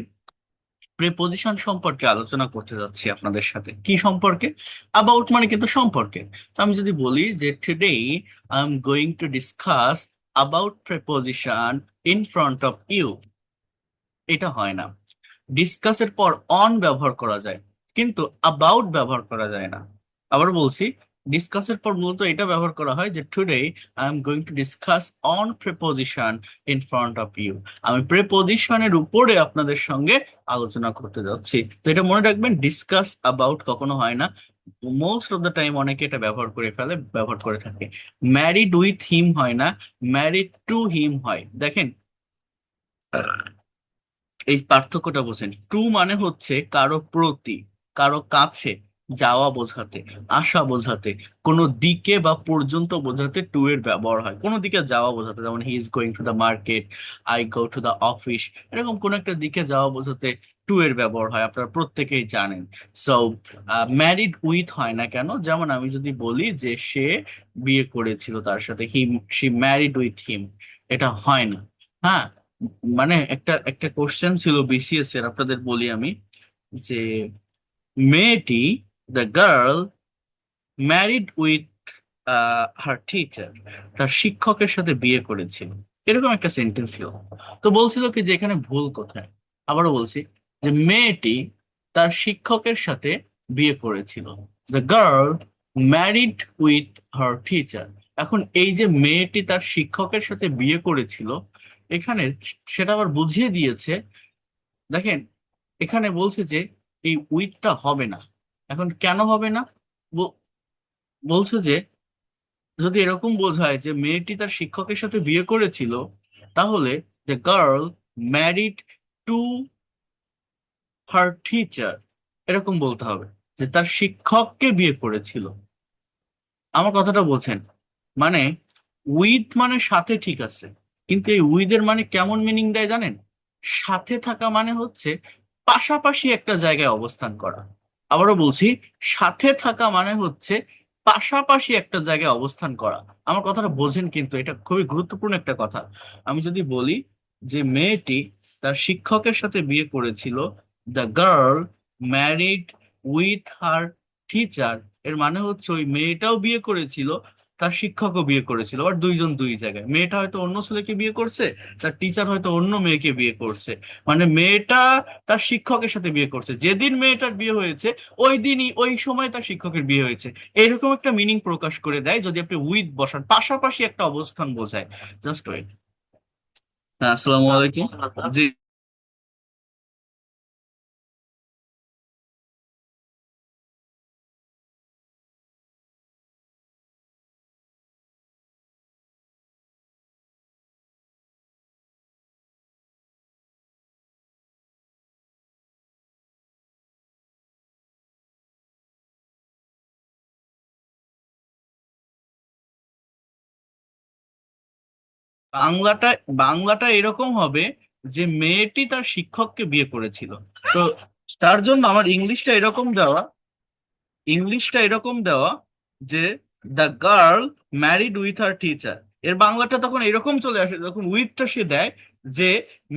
প্রেপোজিশন সম্পর্কে আলোচনা করতে যাচ্ছি আপনাদের সাথে। কি সম্পর্কে? অ্যাবাউট মানে কিন্তু সম্পর্কে। তো আমি যদি বলি যে today I am going to discuss about preposition in front of you, এটা হয় না। ডিসকাসের পর অন ব্যবহার করা যায়, কিন্তু অ্যাবাউট ব্যবহার করা যায় না। আবার বলছি, ডিসকাসের পর মূলত এটা ব্যবহার করা হয় যে today I am going to discuss on preposition in front of you, আমি প্রেপোজিশনের উপরে আপনাদের সঙ্গে আলোচনা করতে যাচ্ছি। তো এটা মনে রাখবেন, ডিসকাস অ্যাবাউট কখনো হয় না। মোস্ট অফ দ্য টাইম অনেকে এটা ব্যবহার করে ফেলে, ব্যবহার করে থাকে। ম্যারিড উইথ হিম হয় না, ম্যারিড টু হিম হয়। দেখেন এই পার্থক্যটা বোঝেন। টু মানে হচ্ছে কারো প্রতি, কারো কাছে যাওয়া বোঝাতে, আসা বোঝাতে, কোনো দিকে বা পর্যন্ত বোঝাতে টু এর ব্যবহার হয়। কোনো দিকে যাওয়া বোঝাতে, যেমন he is going to the market, I go to the office, এরকম কোন একটা দিকে যাওয়া বোঝাতে টু এর ব্যবহার হয়, আপনারা প্রত্যেকেই জানেন। সো ম্যারিড উইথ হয় না কেন? যেমন আমি যদি বলি যে সে বিয়ে করেছিল তার সাথে, শি ম্যারিড উইথ হিম, এটা হয় না। হ্যাঁ, মানে একটা একটা কোশ্চেন ছিল বিসিএস এর, আপনাদের বলি আমি, যে মেয়েটি, the girl married with her teacher, তার শিক্ষকের সাথে বিয়ে করেছিল, এরকম একটা সেন্টেন্স ছিল। তো বলছিল কি যে এখানে ভুল কোথায়? আবারও বলছি যে মেয়েটি তার শিক্ষকের সাথে বিয়ে করেছিল, the girl married with her teacher. এখন এই যে মেয়েটি তার শিক্ষকের সাথে বিয়ে করেছিল, এখানে সেটা আবার বুঝিয়ে দিয়েছে। দেখেন, এখানে বলছে যে এই উইথটা হবে না। এখন কেন হবে না? ব- বলছে যে যদি এরকম বোঝায় যে মেয়েটি তার শিক্ষকের সাথে বিয়ে করেছিল, তাহলে the girl married to her teacher, এরকম বলতে হবে যে তার শিক্ষককে বিয়ে করেছিল। আমার কথাটা বলছেন? মানে উইথ মানে সাথে, ঠিক আছে, কিন্তু এই উইথ এর মানে কেমন মিনিং দেয় জানেন? সাথে থাকা মানে হচ্ছে পাশাপাশি একটা জায়গায় অবস্থান করা। আবারও বলছি, সাথে থাকা মানে হচ্ছে পাশাপাশি একটা জায়গায় অবস্থান করা। আমার কথাটা বোঝেন, কিন্তু এটা খুবই গুরুত্বপূর্ণ একটা কথা। আমি যদি বলি যে মেয়েটি তার শিক্ষকের সাথে বিয়ে করেছিল, the girl married with her teacher, এর মানে হচ্ছে ওই মেয়েটাও বিয়ে করেছিল, তার শিক্ষকও বিয়ে করেছিল, আর দুইজন দুই জায়গায়। মেয়েটা হয়তো অন্য ছেলেকে বিয়ে করছে, তার টিচার হয়তো অন্য মেয়েকে বিয়ে করছে। মানে মেয়েটা তার শিক্ষকের সাথে বিয়ে করছে, যেদিন মেয়েটার বিয়ে হয়েছে ওই দিনই ওই সময় তার শিক্ষকের বিয়ে হয়েছে, এরকম একটা মিনিং প্রকাশ করে দেয় যদি আপনি উইথ বসান, পাশাপাশি একটা অবস্থান বোঝায়। Just wait. হ্যাঁ, আসসালামু আলাইকুম। জি। বাংলাটা বাংলাটা এরকম হবে যে মেয়েটি তার শিক্ষককে বিয়ে করেছিল। তো তার জন্য আমার ইংলিশটা এরকম দেওয়া যে the girl married with her teacher. এর বাংলাটা তখন এরকম চলে আসে যখন উইথটা সে দেয় যে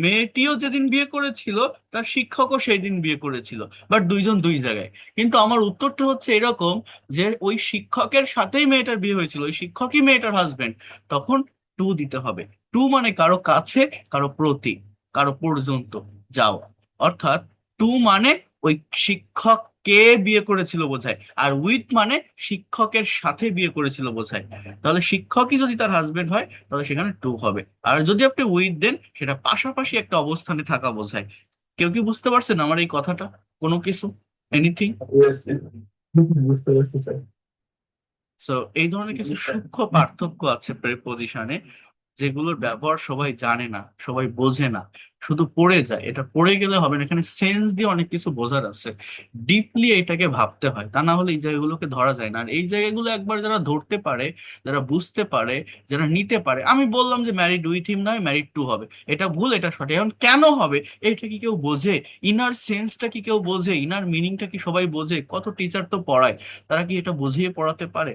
মেয়েটিও যেদিন বিয়ে করেছিল তার শিক্ষকও সেই দিন বিয়ে করেছিল, বাট দুইজন দুই জায়গায়। কিন্তু আমার উত্তরটা হচ্ছে এরকম যে ওই শিক্ষকের সাথেই মেয়েটার বিয়ে হয়েছিল, ওই শিক্ষকই মেয়েটার হাজবেন্ড। তখন টু দিতে হবে। টু মানে কারো কাছে, কারো প্রতি, কারো পর্যন্ত যাওয়া। অর্থাৎ টু মানে ওই শিক্ষক কে বিয়ে করেছিল বোঝায়, আর উইথ মানে শিক্ষকের সাথে বিয়ে করেছিল বোঝায়। তাহলে শিক্ষকই যদি তার হাজবেন্ড হয় তাহলে সেখানে টু হবে, আর যদি আপনি উইথ দেন সেটা পাশাপাশি একটা অবস্থানে থাকা বোঝায়। কেউ কি বুঝতে পারছেন আমার এই কথাটা? কোনো কিছু? এনিথিং? Yes, yes. বুঝতে পারছি স্যার। সো এই ধরনের কিছু সূক্ষ্ম পার্থক্য আছে প্রেপোজিশনে, যেগুলোর ব্যবহার সবাই জানে না, সবাই বোঝে না। শুধু পড়ে যায়, এটা পড়ে গেলে হবে না, এখানে সেন্স দিয়ে অনেক কিছু বোঝার আছে, ডিপলি এটাকে ভাবতে হয়, তা না হলে এই জায়গাগুলোকে ধরা যায় না। আর এই জায়গাগুলো একবার যারা ধরতে পারে, যারা বুঝতে পারে, যারা নিতে পারে, আমি বললাম যে ম্যারিড উইথ হিম নয় ম্যারিড টু হবে, এটা ভুল, এটা সঠিক। এখন কেন হবে এটা কি কেউ বোঝে? ইনার সেন্সটা কি কেউ বোঝে? ইনার মিনিংটা কি সবাই বোঝে? কত টিচার তো পড়ায়, তারা কি এটা বুঝিয়ে পড়াতে পারে?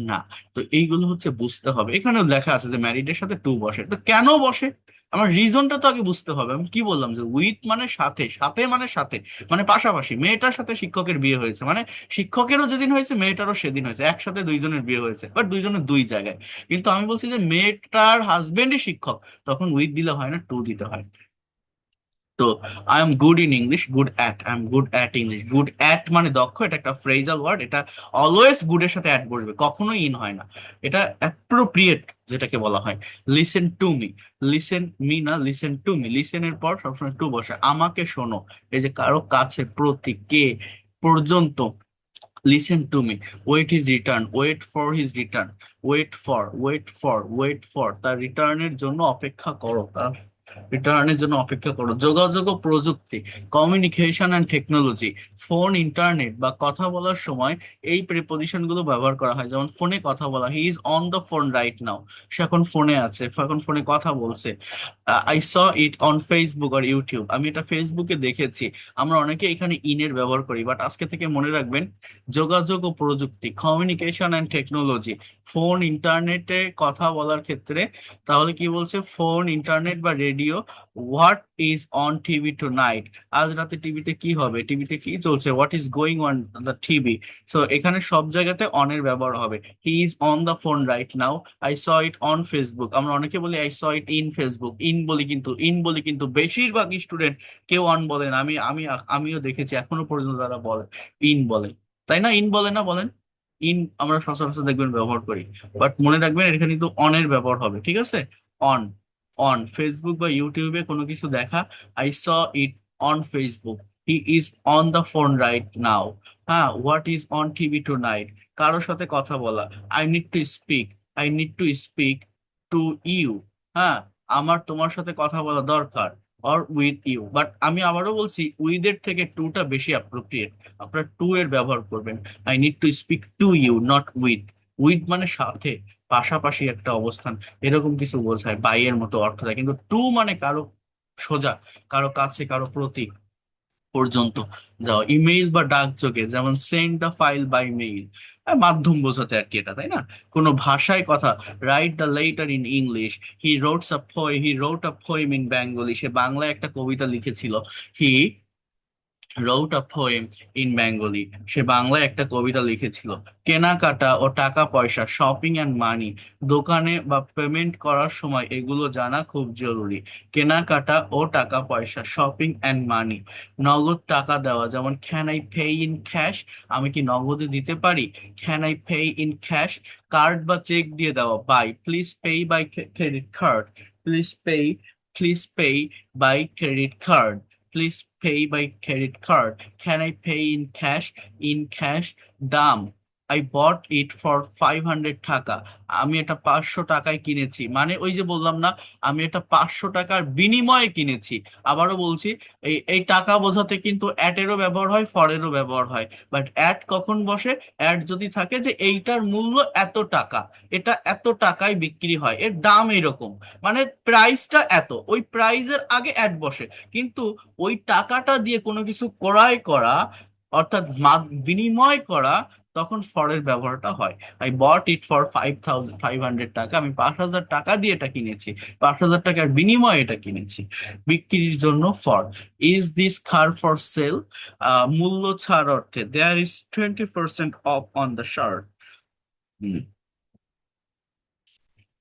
না। তো এইগুলো হচ্ছে বুঝতে হবে। এখানেও লেখা আছে যে ম্যারিডের সাথে টু বসে, তো কেন বসে? আমার রিজনটা তো আগে বুঝতে হবে। আমি কি বললাম যে উইথ মানে সাথে, সাথে মানে সাথে, মানে পাশাপাশি। মেয়েটার সাথে শিক্ষকের বিয়ে হয়েছে মানে শিক্ষকেরও যেদিন হয়েছে মেয়েটারও সেদিন হয়েছে, একসাথে দুইজনের বিয়ে হয়েছে, বাট দুইজনের দুই জায়গায়। কিন্তু আমি বলছি যে মেয়েটার হাজবেন্ডই শিক্ষক, তখন উইথ দিলে হয় না, টু দিতে হয়। তো I am good in English, good at, I am good at English, good at মানে দক্ষ, এটা একটা ফ্রেজাল ওয়ার্ড, এটা অলওয়েজ গুড এর সাথে অ্যাট বসবে, কখনোই ইন হয় না। এটা অ্যাপ্রোপ্রিয়েট যেটাকে বলা হয়। Listen to me, listen me না, লিসেন টু মি, লিসেন এর পর সবসময় টু বসে। আমাকে শোনো, এই যে কারো কাছে, প্রতি, কে, পর্যন্ত, listen to me. Wait his return, wait for his return, wait for, wait for, wait for, তার রিটার্নের জন্য অপেক্ষা করো, তার রিটার্নের জন্য অপেক্ষা করো। যোগাযোগ ও প্রযুক্তি, communication and technology, phone, internet বা কথা বলার সময় এই প্রিপজিশন গুলো ব্যবহার করা হয়। যেমন ফোনে কথা বলা, he is on the phone right now, সে এখন ফোনে আছে, এখন ফোনে কথা বলছে। I saw it on Facebook আর ইউটিউব, আমি এটা ফেসবুকে দেখেছি। আমরা অনেকে এখানে ইনের ব্যবহার করি, বাট আজকে থেকে মনে রাখবেন যোগাযোগ ও প্রযুক্তি, কমিউনিকেশন অ্যান্ড টেকনোলজি, ফোন, ইন্টারনেটে কথা বলার ক্ষেত্রে, তাহলে কি বলছে? ফোন, ইন্টারনেট বা radio. What is on TV tonight, আজ রাতে টিভিতে কি হবে, টিভিতে কি চলছে? What is going on the TV. So এখানে সব জায়গাতে অনের ব্যবহার হবে। He is on the phone right now, I saw it on Facebook, আমরা অনেকে বলি I saw it in Facebook, in বলি কিন্তু বেশিরভাগ স্টুডেন্ট কেউ অন বলে না। আমিও দেখেছি এখনো পর্যন্ত তারা বলে, ইন বলে, তাই না? ইন বলে না, বলেন। ইন আমরা সচরাচর দেখবেন ব্যবহার করি, বাট মনে রাখবেন এখানে কিন্তু অনের ব্যবহার হবে, ঠিক আছে? অন, অন ফেসবুক বা ইউটিউবে কোনো কিছু দেখা, I saw it on Facebook, he is on the phone right now. হ্যাঁ, what is on TV tonight, কারোর সাথে কথা বলা, I need to speak, I need to speak to you. হ্যাঁ, আমার তোমার সাথে কথা বলা দরকার, অর উইথ ইউ। বাট আমি আবারও বলছি উইথ এর থেকে টুটা বেশি অ্যাপ্রোপ্রিয়েট, আপনার টু এর ব্যবহার করবেন। I need to speak to you, not with. With মানে সাথে, পাশাপাশি একটা অবস্থান, এরকম কিছু বোঝায়, বাই এর মতো অর্থ দেয়। কিন্তু টু মানে কারো সোজা, কারো কাছে, কারো প্রতি, পর্যন্ত যাও। ইমেইল বা ডাকযোগে, যেমন send the file by mail, মাধ্যম বোঝাতে আর কি এটা, তাই না? কোনো ভাষায় কথা, write the letter in English, he wrote a poem in Bengali, সে বাংলায় একটা কবিতা লিখেছিল। He wrote a poem in Bengali, সে বাংলায় একটা কবিতা লিখেছিল। কেনাকাটা ও টাকা পয়সা, শপিং অ্যান্ড মানি, দোকানে বা পেমেন্ট করার সময় এগুলো জানা খুব জরুরি। কেনাকাটা ও টাকা পয়সা, শপিং অ্যান্ড মানি। নগদ টাকা দেওয়া, যেমন can I pay in cash, আমি কি নগদে দিতে পারি? Can I pay in cash. Card বা চেক দিয়ে দেওয়া, by, please pay by credit card, please pay, please pay by credit card, please pay by credit card. Can I pay in cash? In cash. দাম, I bought it for 500 টাকা, আমি এটা 500 টাকায় কিনেছি। মানে ওই যে বললাম না, আমি এটা 500 টাকার বিনিময়ে কিনেছি। আবারও বলছি, এই এই টাকা বোঝাতে কিন্তু অ্যাট এরও ব্যবহার হয়, ফর এরও ব্যবহার হয়। বাট অ্যাট কখন বসে? অ্যাট যদি থাকে যে এইটার মূল্য এত টাকা, এটা এত টাকায় বিক্রি হয়, এর দাম এরকম, মানে প্রাইসটা এত, ওই প্রাইজের আগে অ্যাট বসে। কিন্তু ওই টাকাটা দিয়ে কোনো কিছু ক্রয় করা, অর্থাৎ বিনিময় করা, তখন ফরের ব্যবহারটা হয়। আই বট ইট ফর 5,500 টাকা, আমি 5,000 টাকা দিয়ে এটা কিনেছি, 5,000 টাকার বিনিময়ে এটা কিনেছি। বিক্রির জন্য for. Is this car for sale, মূল্য ছাড় অর্থে, there is 20% off on the shirt.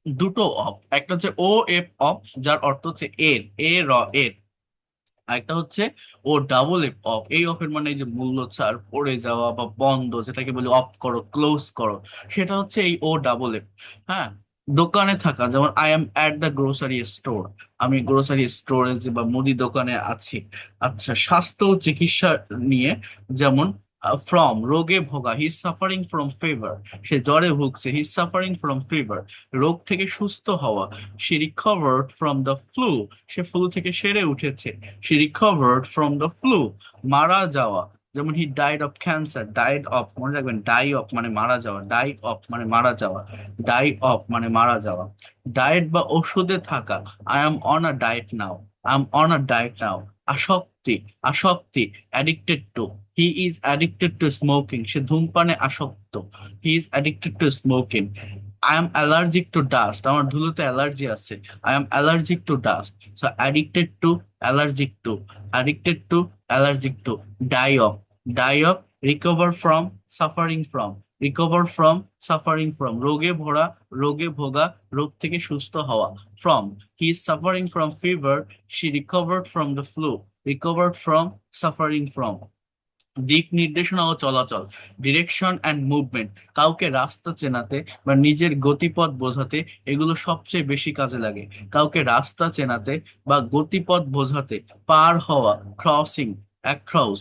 দুটো অফ, একটা হচ্ছে ও এফ অফ, যার অর্থ হচ্ছে এর, এ র এর। আরেকটা হচ্ছে ও ডাবল এফ অফ, এই অফের মানে এই যে মূল্য ছাড়, পড়ে যাওয়া বা বন্ধ, যেটাকে বলি অফ করো, ক্লোজ করো, সেটা হচ্ছে এই ও ডাবল এফ। হ্যাঁ, দোকানে থাকা, যেমন I am at the grocery store, আমি গ্রোসারি স্টোরে বা মুদি দোকানে আছি। আচ্ছা, স্বাস্থ্য ও চিকিৎসা নিয়ে, যেমন ফ্রম রোগে ভোগা, হি সাফারিং ফ্রম ফিভার, সে জ্বরে ভুগছে, হি সাফারিং ফ্রম ফিভার, রোগ থেকে সুস্থ হওয়া, she recovered from the flu, say flu থেকে সেরে উঠেছে, she recovered from the flu, মারা যাওয়া, যেমন he died of cancer, died of মনে রাখবেন, ডাই অফ মানে মারা যাওয়া, ডাই অফ মানে মারা যাওয়া, ডাই অফ মানে মারা যাওয়া, ডায়েট বা ওষুধে থাকা, I am on a diet now, I am on a diet now, আসক্তি, আসক্তি, addicted to, he is addicted to smoking, সে ধূমপানে আসক্ত, he is addicted to smoking, I am allergic to dust, আমার ধুলোতে অ্যালার্জি আছে, I am allergic to dust, so addicted to, allergic to, addicted to, allergic to, die of, die of, recover from, suffering from, recover from, suffering from, রোগে ভরা, রোগে ভোগা, রোগ থেকে সুস্থ হওয়া, from, he is suffering from fever, she recovered from the flu, recovered from, suffering from, দিক নির্দেশনা ও চলাচল, ডিরেকশন অ্যান্ড মুভমেন্ট, কাউকে রাস্তা চেনাতে বা নিজের গতিপথ বোঝাতে এগুলো সবচেয়ে বেশি কাজে লাগে, কাউকে রাস্তা চেনাতে বা গতিপথ বোঝাতে, পার হওয়া, crossing, across,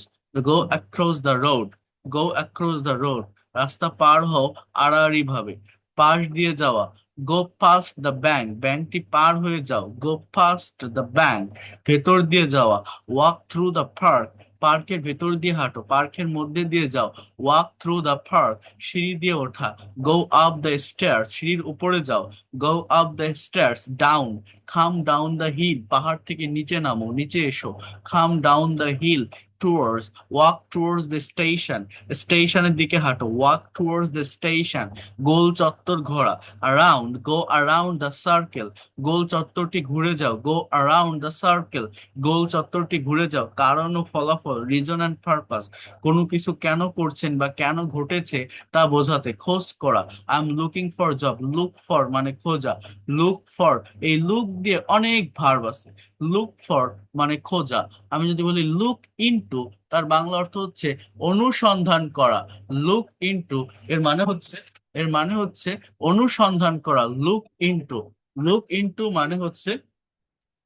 go across the road, go across the road, রাস্তা পার হও আড়াআড়ি ভাবে, পাশ দিয়ে যাওয়া, গো পাস্ট দ্য ব্যাংক, ব্যাংকটি পার হয়ে যাও, গো পাস্ট দ্য ব্যাংক, ভেতর দিয়ে যাওয়া, ওয়াক থ্রু দ্য পার্ক, পার্কের ভেতর দিয়ে হাঁটো, পার্কের মধ্যে দিয়ে যাও, ওয়াক থ্রু দ্য পার্ক, সিঁড়ি দিয়ে ওঠা, গো আপ দ্য স্টেয়ার্স, সিঁড়ির উপরে যাও, go up the stairs, down, come down the hill, পাহাড় থেকে নিচে নামো, নিচে এসো, come down the hill, towards, walk towards the station, স্টেশনের দিকে হাঁটো, ওয়াক টুয়ার্ডস দ্য স্টেশন, গোল চত্বর ঘোরা, around, go around the circle, গোল চত্বরটি ঘুরে যাও, গো অ্যারাউন্ড দ্য সার্কেল, গোল চত্বরটি ঘুরে যাও, কারণ ও ফলাফল, রিজন অ্যান্ড পারপাস, কোনো কিছু কেন করছেন বা কেন ঘটেছে তা বোঝাতে, খোঁজ করা, I am looking for job, look for মানে খোঁজা, লুক ফর, এই লুক দিয়ে অনেক ভার্ব আছে, লুক ফর মানে খোঁজা, আমি যদি বলি লুক ইনটু, তার বাংলা অর্থ হচ্ছে অনুসন্ধান করা, লুক ইনটু এর মানে হচ্ছে, এর মানে হচ্ছে অনুসন্ধান করা, লুক ইনটু, লুক ইনটু মানে হচ্ছে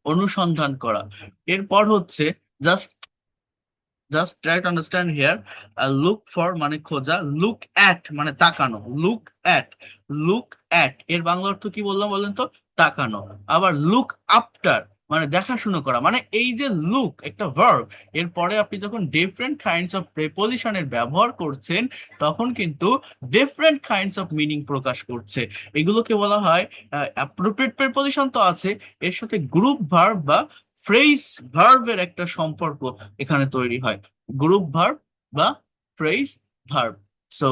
অনুসন্ধান করা, এরপর হচ্ছে just, just try to understand here, look for মানে খোঁজা, লুক অ্যাট মানে তাকানো, লুক অ্যাট, লুক অ্যাট এর বাংলা অর্থ কি বললাম বলেন তো, তাকানো, আবার লুক আফটার মানে দেখাশুনো করা, মানে এই যে লুক একটা ভার্ব, এরপরে আপনি যখন ডিফারেন্ট কাইন্ডস অফ প্রেপোজিশনের ব্যবহার করছেন তখন কিন্তু ডিফারেন্ট কাইন্ডস অফ মিনিং প্রকাশ করছে, এগুলোকে বলা হয় অ্যাপ্রোপ্রিয়েট প্রেপোজিশন তো আছে, এর সাথে গ্রুপ ভার্ব বা ফ্রেজ ভার্বের একটা সম্পর্ক এখানে তৈরি হয়, গ্রুপ ভার্ব বা phrase verb, so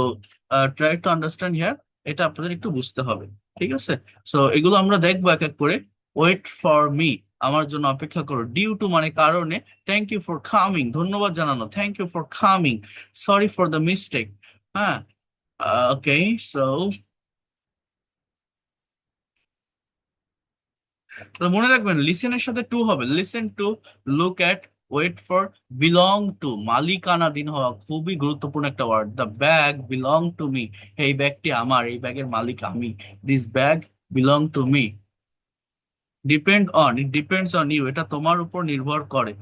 try to understand here, এটা আপনাদের একটু বুঝতে হবে, ঠিক আছে, সো এগুলো আমরা দেখবো এক এক করে, ওয়েট ফর মি, আমার জন্য অপেক্ষা করো, ডিউ টু মানে কারণে, থ্যাংক ইউ ফর কামিং, ধন্যবাদ জানানো, thank you for coming, sorry for the mistake, হ্যাঁ, ওকে, সো তো মনে রাখবেন লিসেনের সাথে টু হবে, listen to, look at, wait for, belong to মালিকানাধীন হওয়া, খুবই গুরুত্বপূর্ণ একটা word, the bag belong to me, এই ব্যাগটি আমার, এই ব্যাগের মালিক আমি, this bag belong to me, depend on, it depends on you, এটা তোমার উপর নির্ভর করে,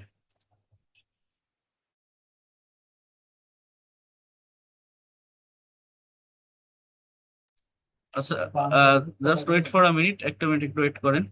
আচ্ছা, just wait for a minute, একটা মিনিট একটু ওয়েট করেন।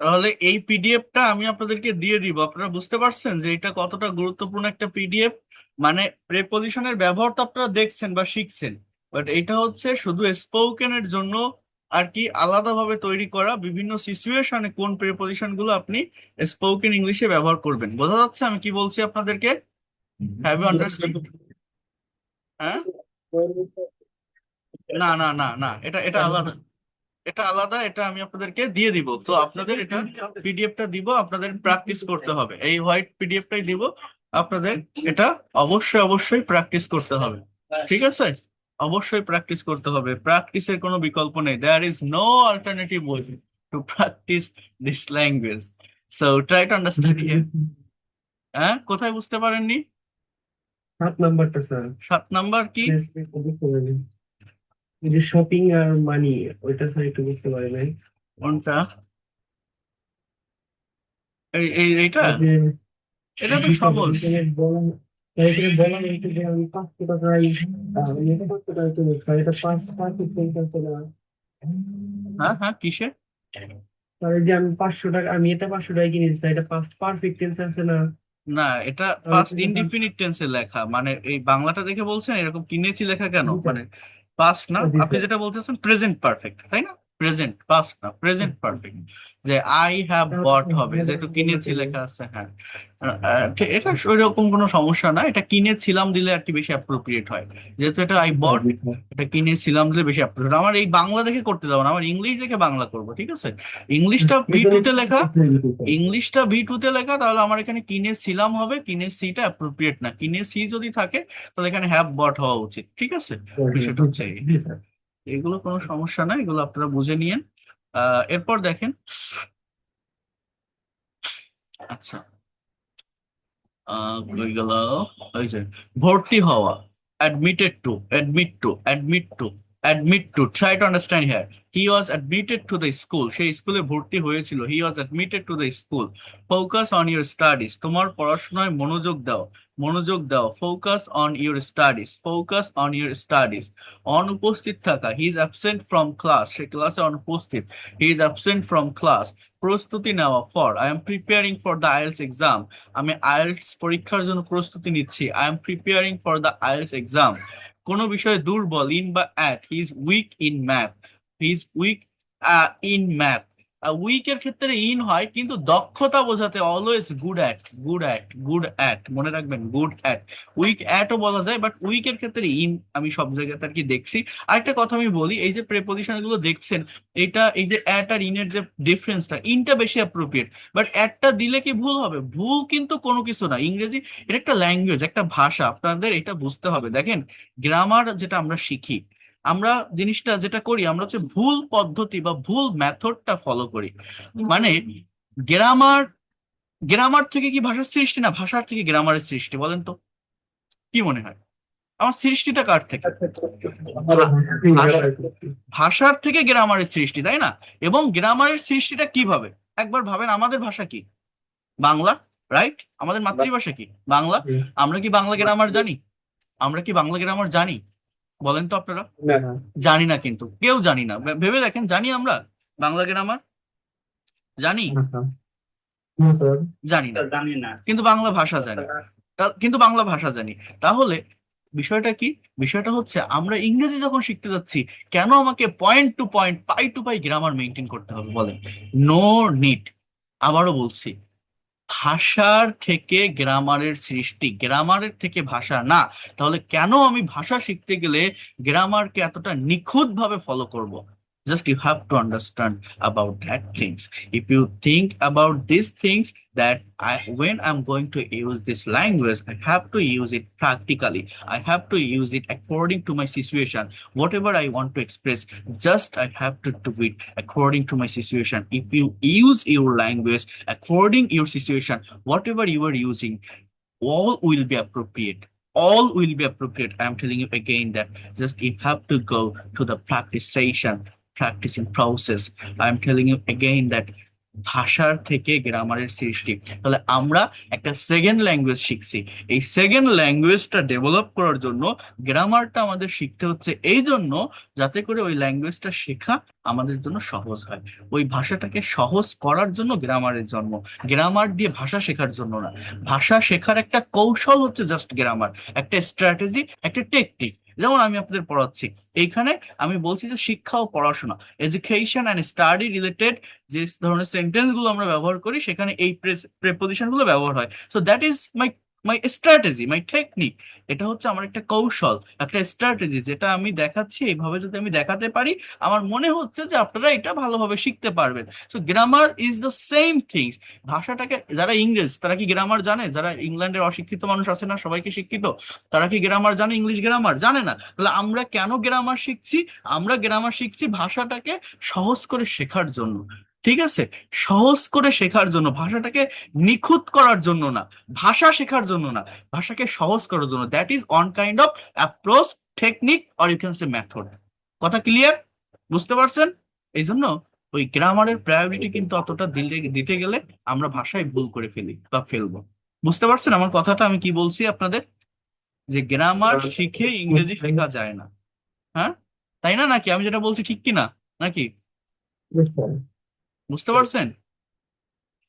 তাহলে এই পিডিএফটা আমি আপনাদেরকে দিয়ে দিব, আপনারা বুঝতে পারছেন যে এটা কতটা গুরুত্বপূর্ণ একটা পিডিএফ। মানে প্রেপোজিশনের ব্যবহার তো আপনারা দেখছেন বা শিখছেন, বাট এটা হচ্ছে শুধু স্পোকেনের জন্য আর কি আলাদাভাবে তৈরি করা, বিভিন্ন সিচুয়েশনে কোন প্রেপোজিশন গুলো আপনি স্পোকেন ইংলিশে ব্যবহার করবেন। বোঝা যাচ্ছে আমি কি বলছি আপনাদেরকে? Have you understood? হ্যাঁ, না না না না, এটা এটা আলাদা, এটা আলাদা, এটা আমি আপনাদেরকে দিয়ে দিব। তো আপনাদের এটা পিডিএফটা দিব, আপনাদের প্র্যাকটিস করতে হবে, এই হোয়াইট পিডিএফটাই দিব আপনাদের। এটা অবশ্যই অবশ্যই প্র্যাকটিস করতে হবে, ঠিক আছে? অবশ্যই প্র্যাকটিস করতে হবে, প্র্যাকটিসের কোনো বিকল্প নেই। There is no alternative way to practice this language. So try to understand here. হ্যাঁ, কোথায় বুঝতে পারেননি? 7 নাম্বারটা স্যার, 7 নাম্বার কি? বুঝতে পারিনি। ওই যে শপিং আর মানি, ওইটা স্যার একটু বুঝতে পারি নাই। কোনটা? এইটা? আর যে এটা তো জি স্যার, সহজ। এখানে বলা হয়েছে যে আমি 500 টাকায় এটা করতে পারি, তো স্যার এটা 5 পার্সেন্ট হচ্ছে না। হ্যাঁ হ্যাঁ, কিসে? স্যার এই যে আমি 500 টাকা, আমি এটা 500 টাকায় কিনেছি স্যার, এটা পাস্ট পারফেক্ট টেন্স আছে না? না, এটা তাহলে পাস্ট তো এটা ইনডিফিনিট টেন্সে লেখা, মানে এই বাংলাটা দেখে বলছেন এরকম কিনেছি লেখা কেন? জি স্যার। মানে পাস্ট না, জি আপনি স্যার। যেটা বলতেছেন প্রেজেন্ট পারফেক্ট, তাই না? প্রেজেন্ট, পাস্ট না, প্রেজেন্ট পারফেক্ট। যে আই হ্যাভ তাহলে বট তো হবে, হ্যাঁ যেহেতু বলতে কিনেছি হবে। লেখা আছে। হ্যাঁ, এটা ওইরকম কোনো সমস্যা না, এটা কিনেছিলাম দিলে আর কি বেশি অ্যাপ্রোপ্রিয়েট হয়। যেহেতু এটা আই জি স্যার, বট, জি স্যার। এটা কিনেছিলাম দিলে বেশি অ্যাপ্রোপ্রিয়েট। আমার এই বাংলা দেখে করতে যাবো না, আমার ইংলিশ দেখে বাংলা করবো, ঠিক আছে? ইংলিশটা এই ভি জন্য টু তে একটু লেখা, প্রশ্ন দিতে স্যার। ইংলিশটা ভি2 তে লেখা, তাহলে আমার এখানে কিনেছিলাম হবে, কিনেছিটা অ্যাপ্রোপ্রিয়েট না। কিনেছি যদি থাকে তাহলে এখানে হ্যাভ বট হওয়া উচিত, ঠিক আছে? বিষয়টা জি হচ্ছে স্যার, এই। জি স্যার। এগুলো কোনো সমস্যা না, এগুলো আপনারা বুঝে নিয়েন। এরপর দেখেন, আচ্ছা, কই গেল? ওই যে ভর্তি হওয়া, admitted to, admit to, try to understand here. He was admitted to the school, সেই স্কুলে ভর্তি হয়েছিল। He was admitted to the school. Focus on your studies, তোমার পড়াশোনায় মনোযোগ দাও, মনোযোগ দাও। Focus on your studies, focus on your studies. অনুপস্থিত থাকা, he is absent from class, সে ক্লাসে অনুপস্থিত। He is absent from class. প্রস্তুতি নেওয়া, for, I am preparing for the IELTS exam, আমি আইএলটিএস পরীক্ষার জন্য প্রস্তুতি নিচ্ছি। I am preparing for the IELTS exam. কোনো বিষয়ে দুর্বল, ইন বা at, he is weak in math, he is weak in math. উইকের ক্ষেত্রে ইন হয়, কিন্তু দক্ষতা বোঝাতে always good at, good at, মনে রাখবেন, গুড অ্যাট। উইক অ্যাটও বলা যায়, বাট উইকের ক্ষেত্রে ইন আমি সব জায়গাতে আর কি দেখছি। আরেকটা কথা আমি বলি, এই যে প্রেপোজিশন গুলো দেখছেন, এটা এই যে অ্যাট আর ইনের যে ডিফারেন্সটা, ইনটা বেশি অ্যাপ্রোপ্রিয়েট, বাট একটা দিলে কি ভুল হবে? ভুল কিন্তু কোনো কিছু না। ইংরেজি এটা একটা ল্যাঙ্গুয়েজ, একটা ভাষা, আপনাদের এটা বুঝতে হবে। দেখেন, গ্রামার যেটা আমরা শিখি, আমরা জিনিসটা যেটা করি, আমরা হচ্ছে ভুল পদ্ধতি বা ভুল মেথডটা ফলো করি। মানে গ্রামার, গ্রামার থেকে কি ভাষার সৃষ্টি? না, ভাষার থেকে গ্রামারের সৃষ্টি। বলেন তো, কি মনে হয়? আমার সৃষ্টিটা কার থেকে? ভা- ভাষ- ভাষার থেকে গ্রামারের সৃষ্টি, তাই না? এবং গ্রামারের সৃষ্টিটা কিভাবে? একবার ভাবেন, আমাদের ভাষা কি? বাংলা, রাইট? আমাদের মাতৃভাষা কি? বাংলা। আমরা কি বাংলা গ্রামার জানি? আমরা কি বাংলা গ্রামার জানি? বলেন তো আপনারা। না না জানি না, কিন্তু কেউ জানি না। ভেবে দেখেন, জানি আমরা বাংলা গ্রামার? জানি? না স্যার, না স্যার। জানি না, কিন্তু বাংলা ভাষা জানি। কিন্তু বাংলা ভাষা জানি। তাহলে বিষয়টা কি? বিষয়টা হচ্ছে, আমরা ইংরেজি যখন শিখতে যাচ্ছি, কেন আমাকে পয়েন্ট টু পয়েন্ট, পাই টু পাই গ্রামার মেনটেন করতে হবে বলেন? No need. আবারও বলছি, ভাষার থেকে গ্রামারের সৃষ্টি, গ্রামারের থেকে ভাষা না। তাহলে কেন আমি ভাষা শিখতে গেলে গ্রামারকে এতটা নিখুঁত ভাবে ফলো করব? Just you have to understand about that things. If you think about these things, that when I'm going to use this language, I have to use it practically. I have to use it according to my situation. Whatever I want to express, just I have to do it according to my situation. If you use your language according your situation, whatever you are using, all will be appropriate, all will be appropriate. I am telling you again that just you have to go to the practice session, practicing process. I am telling you again that ভাষার থেকে গ্রামারের সৃষ্টি। তাহলে আমরা একটা second language শিখছি, এই second ল্যাঙ্গুয়েজটা develop করার জন্য গ্রামারটা আমাদের শিখতে হচ্ছে, এই জন্য যাতে করে ওই ল্যাঙ্গুয়েজটা শেখা আমাদের জন্য সহজ হয়। ওই ভাষাটাকে সহজ করার জন্য গ্রামারের জন্ম। গ্রামার দিয়ে ভাষা শেখার জন্য না। ভাষা শেখার একটা কৌশল হচ্ছে জাস্ট গ্রামার, একটা স্ট্র্যাটেজি, একটা টেকনিক। যেমন আমি আপনাদের পড়াচ্ছি এইখানে, আমি বলছি যে শিক্ষা ও পড়াশোনা, এডুকেশন অ্যান্ড স্টাডি রিলেটেড যে ধরনের সেন্টেন্স গুলো আমরা ব্যবহার করি সেখানে এই প্রেপোজিশন গুলো ব্যবহার হয়। So that is my my strategy, my technique. এটা হচ্ছে আমার একটা কৌশল, একটা স্ট্র্যাটেজি, যেটা আমি দেখাচ্ছি। এইভাবে যদি আমি দেখাতে পারি, আমার মনে হচ্ছে যে আপনারা এটা ভালোভাবে শিখতে পারবেন। So grammar is the same things. ভাষাটাকে, যারা ইংরেজ তারা কি গ্রামার জানে? যারা ইংল্যান্ডের অশিক্ষিত মানুষ আছে না, সবাইকে শিক্ষিত, তারা কি গ্রামার জানে? ইংলিশ গ্রামার জানে না। তাহলে আমরা কেন গ্রামার শিখছি? আমরা গ্রামার শিখছি ভাষাটাকে সহজ করে শেখার জন্য। ঠিক আছে, সহজ করে শেখার জন্য, ভাষাটাকে নিখুঁত করার জন্য না, ভাষা শেখার জন্য না, ভাষাকে সহজ করার জন্য। That is one kind of approach, technique, or you can say method. কথা ক্লিয়ার? বুঝতে পারছেন? এই জন্য ওই গ্রামারের প্রায়োরিটি কিন্তু অতটা দিতে গেলে আমরা ভাষায় ভুল করে ফেলি বা ফেলবো। বুঝতে পারছেন আমার কথাটা আমি কি বলছি আপনাদের? যে গ্রামার শিখে ইংরেজি শেখা যায় না। হ্যাঁ, তাই না? নাকি আমি যেটা বলছি ঠিক কি না? নাকি? বুঝতে পারছেন?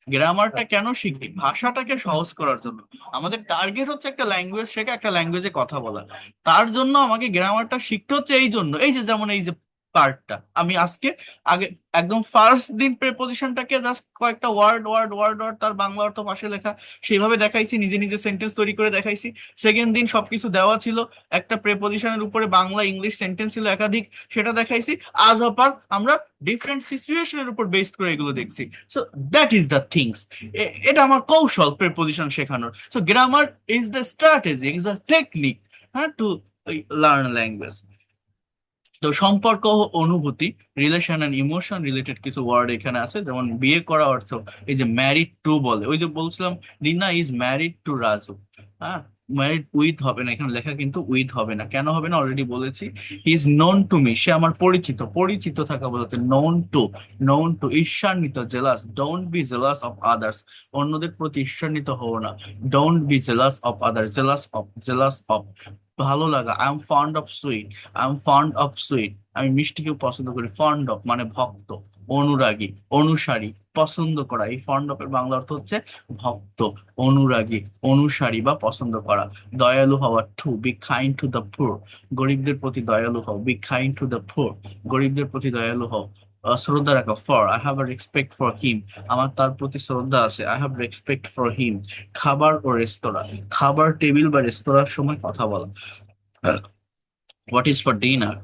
গ্রামারটা কেন শিখি? ভাষাটাকে সহজ করার জন্য। আমাদের টার্গেট হচ্ছে একটা ল্যাঙ্গুয়েজ শেখা, একটা ল্যাঙ্গুয়েজে কথা বলা। তার জন্য আমাকে গ্রামারটা শিখতে হচ্ছে। এই জন্য এই যে যেমন এই যে পার্টটা আমি আজকে আগে একদম ফার্স্ট দিন প্রেপোজিশনটাকে জাস্ট কয়েকটা ওয়ার্ড ওয়ার্ড ওয়ার্ড ওয়ার্ড তার বাংলা অর্থ পাশে লেখা সেইভাবে দেখাইছি, নিজে নিজে সেন্টেন্স তৈরি করে দেখাইছি। সেকেন্ড দিন সবকিছু দেওয়া ছিল, একটা প্রেপোজিশনের উপরে বাংলা ইংলিশ সেন্টেন্স ছিল একাধিক, সেটা দেখাইছি। আজ আবার আমরা ডিফারেন্ট সিচুয়েশনের উপর বেসড করে এগুলো দেখছি। So that is the things. এটা আমার কৌশল প্রেপোজিশন শেখানোর। So grammar is the strategy, is the technique, হ্যাঁ, টু লার্ন ল্যাঙ্গুয়েজ। তো সম্পর্ক ও অনুভূতি, রিলেশন এন্ড ইমোশন রিলেটেড কিছু ওয়ার্ড এখানে আছে। যেমন বিয়ে করা অর্থ, এই যে ম্যারিড টু বলে, ওই যে বলছিলাম রিনা ইজ ম্যারিড টু রাজু। হ্যাঁ, ম্যারিড উইথ হবে না, এখানে লেখা কিন্তু উইথ হবে না। কেন হবে না অলরেডি বলেছি। He is known to me, সে আমার পরিচিত। পরিচিত থাকা বোঝাতে নোন টু। নোন টু, ঈর্ষান্বিত, jealous. Don't be jealous of others, অন্যদের প্রতি ঈর্ষান্বিত হও না। Don't be jealous of others, jealous of, jealous of. ভালো লাগা, I am fond of sweet, I am fond of sweet, আমি মিষ্টিকেও পছন্দ করি। ফন্ড অফ মানে ভক্ত, অনুরাগী, অনুসারী, পছন্দ করা। এই ফন্ড অফ এর বাংলা অর্থ হচ্ছে ভক্ত, অনুরাগী, অনুসারী বা পছন্দ করা। দয়ালু হওয়া, to be kind to the poor, গরিবদের প্রতি দয়ালু হও। B kind to the poor, গরিবদের প্রতি দয়ালু হও। শ্রদ্ধা রাখা, for I have a respect for him, আমার তার প্রতি শ্রদ্ধা আছে। I have respect for him. খাবার ও রেস্তোরাঁ, খাবার টেবিল বা রেস্তোরাঁর সময় কথা বলা। What is for dinner?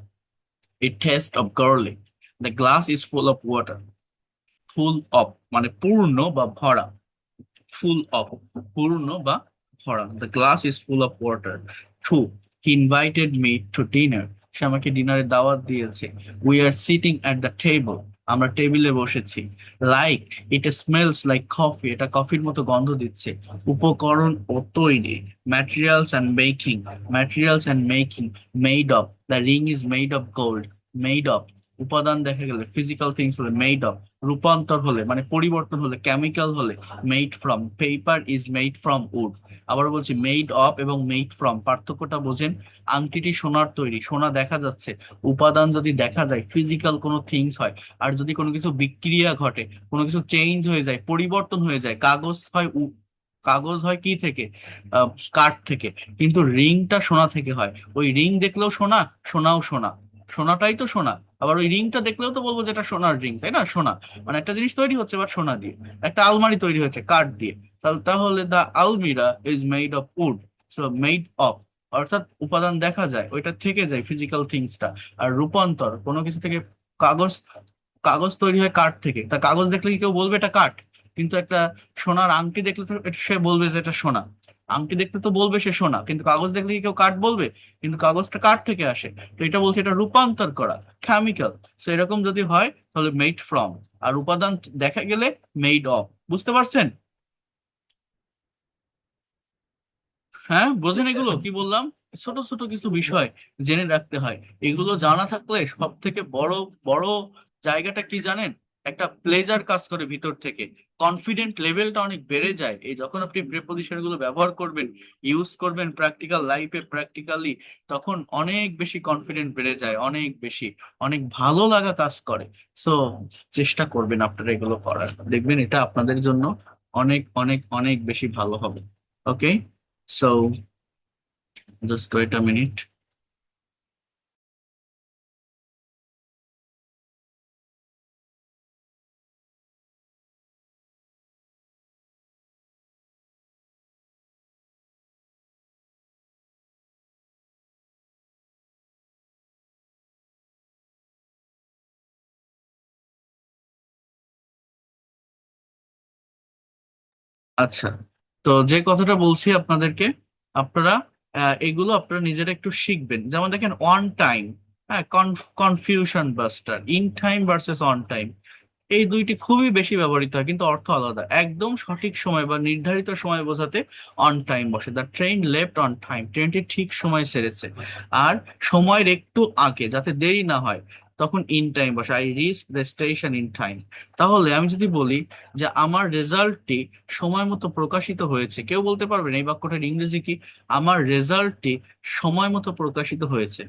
A taste of garlic. The glass is full of water. Full of মানে পূর্ণ বা ভরা। Full of পূর্ণ বা ভরা। The glass is full of water. Two, he invited me to dinner. সে আমাকে ডিনারে দাওয়াত দিয়েছে। We are sitting at the table. আমরা টেবিলে বসেছি। Like, it smells like coffee. এটা কফির মতো গন্ধ দিচ্ছে। উপকরণ ও তৈরি, materials and making. Materials and making. Made of. The ring is made of gold. Made of উপাদান দেখা গেলে ফিজিক্যাল থিংস হলে মেড অফ, রূপান্তর হলে মানে পরিবর্তন হলে, কেমিক্যাল হলে made from. Paper is made from would. আবার বলছি মেড অফ এবং মেড ফ্রম পার্থক্যটা বোঝেন। আংটিটি সোনার তৈরি, সোনা দেখা যাচ্ছে। উপাদান যদি দেখা যায়, ফিজিক্যাল কোনো থিংস হয়। আর যদি কোনো কিছু বিক্রিয়া ঘটে, কোনো কিছু চেঞ্জ হয়ে যায়, পরিবর্তন হয়ে যায়, কাগজ হয় কাগজ হয় কি থেকে? আহ, কাঠ থেকে। কিন্তু রিংটা সোনা থেকে হয়। ওই রিং দেখলেও সোনা, সোনাও সোনা, সোনাটাই তো সোনা। আবার ওই রিংটা দেখলেও তো বলবো যে এটা সোনার রিং, তাই না? সোনা মানে একটা জিনিস তৈরি হচ্ছে বা সোনা দিয়ে। একটা আলমারি তৈরি হয়েছে কাঠ দিয়ে, তাহলে দা আলমিরা is made of wood. So made of অর্থাৎ উপাদান দেখা যায়, ওইটা থেকে যায় ফিজিক্যাল থিংসটা। আর রূপান্তর কোনো কিছু থেকে, কাগজ, কাগজ তৈরি হয় কাঠ থেকে। তা কাগজ দেখলে কি কেউ বলবে এটা কাঠ? কিন্তু একটা সোনার আংটি দেখলে তো সে বলবে যে এটা সোনা। আংটি দেখলে তো বলবে সে সোনা, কিন্তু কাগজ দেখলে কি কেউ কাঠ বলবে? কিন্তু কাগজটা কাঠ থেকে আসে। তো এটা বলছে এটা রূপান্তর করা, কেমিক্যাল। তো এরকম যদি হয় তাহলে মেড ফ্রম। আর উপাদান দেখা গেলে মেড অফ। বুঝতে পারছেন? হ্যাঁ, বোঝেন এগুলো কি বললাম? ছোট ছোট কিছু বিষয় জেনে রাখতে হয়। এগুলো জানা থাকলে সব থেকে বড় বড় জায়গাটা কি জানেন? একটা প্লেজার কাজ করে ভিতর থেকে, কনফিডেন্ট লেভেলটা অনেক বেড়ে যায় এই যখন আপনি প্রিপোজিশন গুলো ব্যবহার করবেন, ইউজ করবেন প্র্যাকটিক্যাল লাইফে প্র্যাকটিক্যালি, তখন অনেক বেশি কনফিডেন্ট বেড়ে যায়, অনেক বেশি, অনেক ভালো লাগা কাজ করে। সো চেষ্টা করবেন আপনারা এগুলো করার, দেখবেন এটা আপনাদের জন্য অনেক অনেক অনেক বেশি ভালো হবে। Okay, so just wait a minute. আচ্ছা, তো যে কথাটা বলছি আপনাদেরকে, আপনারা এগুলো আপনারা নিজেরা একটু শিখবেন। যেমন দেখেন অন টাইম, হ্যাঁ, confusion buster, in time versus on time, এই দুইটি খুবই বেশি ব্যবহৃত হয় কিন্তু অর্থ আলাদা। একদম সঠিক সময় বা নির্ধারিত সময় বোঝাতে অন টাইম বসে, the train left on time, ট্রেনটি ঠিক সময় ছেড়েছে। আর সময়ের একটু আগে যাতে দেরি না হয় তখন ইন টাইম বসে, I reach the station in time. তাহলে আমি যদি বলি যে আমার রেজাল্টটি সময় মতো প্রকাশিত হয়েছে, কেউ বলতে পারবেন এই বাক্যটার ইংরেজি কি? আমার রেজাল্টটি সময় মতো প্রকাশিত হয়েছে।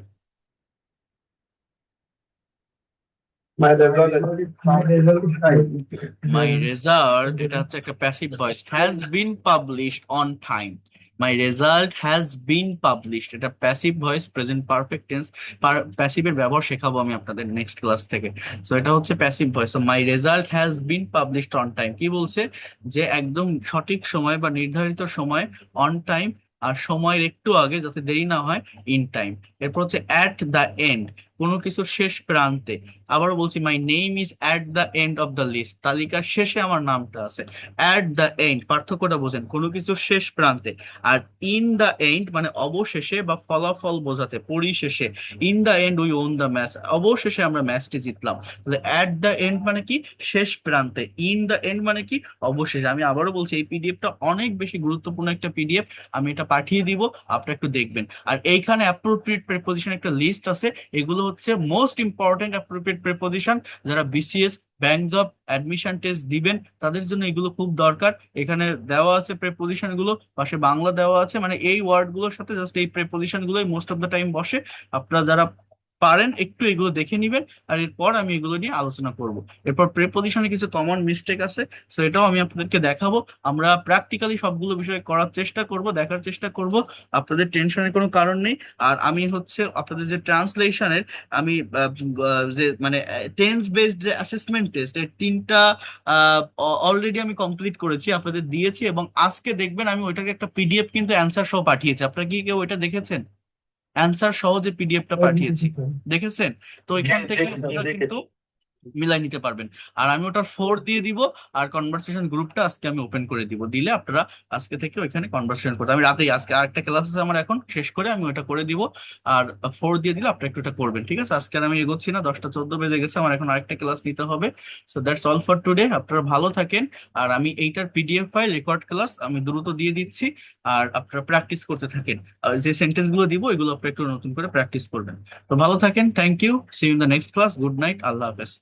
My result মাই রেজাল্ট, এটা হচ্ছে একটা passive voice, has been published on time. My result has been published, এটা passive voice, present perfect tense. প্যাসিভের ব্যবহার শেখাবো আমি আপনাদের নেক্সট ক্লাস থেকে। সো এটা হচ্ছে প্যাসিভ ভয়েস। তো মাই result has been published on time কি বলছে? যে একদম সঠিক সময় বা নির্ধারিত সময়, অন টাইম, আর সময়ের একটু আগে যাতে দেরি না হয়, ইন টাইম। এরপর হচ্ছে অ্যাট দ্য এন্ড, কোনো কিছুর শেষ প্রান্তে। আবারও বলছি, my name is at the end of the list, তালিকার শেষে আমার নামটা আছে। অ্যাট দ্য এন্ড, পার্থক্যটা বোঝেন, কোনো কিছুর শেষ প্রান্তে। আর ইন দ্য এন্ড মানে অবশেষে বা ফলাফল বোঝাতে, পরিশেষে। In the end we won the match, অবশেষে আমরা ম্যাচটি জিতলাম। তাহলে অ্যাট দ্য এন্ড মানে কি? শেষ প্রান্তে। ইন দ্য এন্ড মানে কি? অবশেষে। আমি আবারও বলছি, এই পিডিএফটা অনেক বেশি গুরুত্বপূর্ণ একটা পিডিএফ, আমি এটা পাঠিয়ে দিব, আপনারা একটু দেখবেন। আর এইখানে অ্যাপ্রোপ্রিয়েট প্রিপোজিশন একটা লিস্ট আছে, এগুলো হচ্ছে মোস্ট ইম্পর্টেন্ট অ্যাপ্রোপ্রিয়েট প্রিপোজিশন। যারা BCS, bank job, admission test দিবেন তাদের জন্য এগুলো খুব দরকার। এখানে দেওয়া আছে প্রিপোজিশন গুলো, পাশে বাংলা দেওয়া আছে, মানে এই ওয়ার্ড গুলোর সাথে জাস্ট এই প্রিপোজিশন গুলোই মোস্ট অফ দ্য টাইম বসে। আপনারা যারা পারেন একটু এগুলো দেখে নিবেন, আর এরপর আমি এগুলো নিয়ে আলোচনা করব। এরপর প্রিপোজিশনে কিছু কমন মিস্টেক আছে, সো এটাও আমি আপনাদেরকে দেখাবো। আমরা প্র্যাকটিক্যালি সবগুলো বিষয় করার চেষ্টা করব, দেখার চেষ্টা করব, আপনাদের টেনশনের কোনো কারণ নেই। আর আমি হচ্ছে আপনাদের যে ট্রান্সলেশনের, আমি যে মানে টেন্স বেসড যে অ্যাসেসমেন্ট টেস্ট, এর 3টা অলরেডি আমি কমপ্লিট করেছি, আপনাদের দিয়েছি, এবং আজকে দেখবেন আমি ওইটাকে একটা পিডিএফ কিন্তু অ্যান্সার সহ পাঠিয়েছি। আপনারা কি কেউ ওইটা দেখেছেন? অ্যান্সার সহ যে পিডিএফটা পাঠিয়েছি, দেখেছেন? তো এখান থেকে আপনারা কিন্তু মিলাই নিতে পারবেন। আর আমি ওটার 4 দিয়ে দিব, আর কনভারসেশন গ্রুপটা আজকে আমি ওপেন করে দিব, দিলে আপনারা আজকে থেকে ওইখানে কনভারসেশন করতে, আমি রাতেই, আজকে আরেকটা ক্লাস আছে আমার এখন, শেষ করে আমি ওটা করে দিব। আর 4 দিয়ে দিলে আপনারা একটু এটা করবেন, ঠিক আছে? আজকে আর আমি এগোচ্ছি না, 10টা 14 বেজে গেছে, আমার এখন আরেকটা ক্লাস নিতে হবে। So that's all for today, আপনারা ভালো থাকেন। আর আমি এইটার পিডিএফ ফাইল, রেকর্ড ক্লাস আমি দ্রুত দিয়ে দিচ্ছি, আর আপনারা প্র্যাকটিস করতে থাকেন। আর যে সেন্টেন্স গুলো দিব এগুলো আপনারা একটু নতুন করে প্র্যাকটিস করবেন। তো ভালো থাকেন, thank you, see you in the next class, good night, আল্লাহ হাফেজ।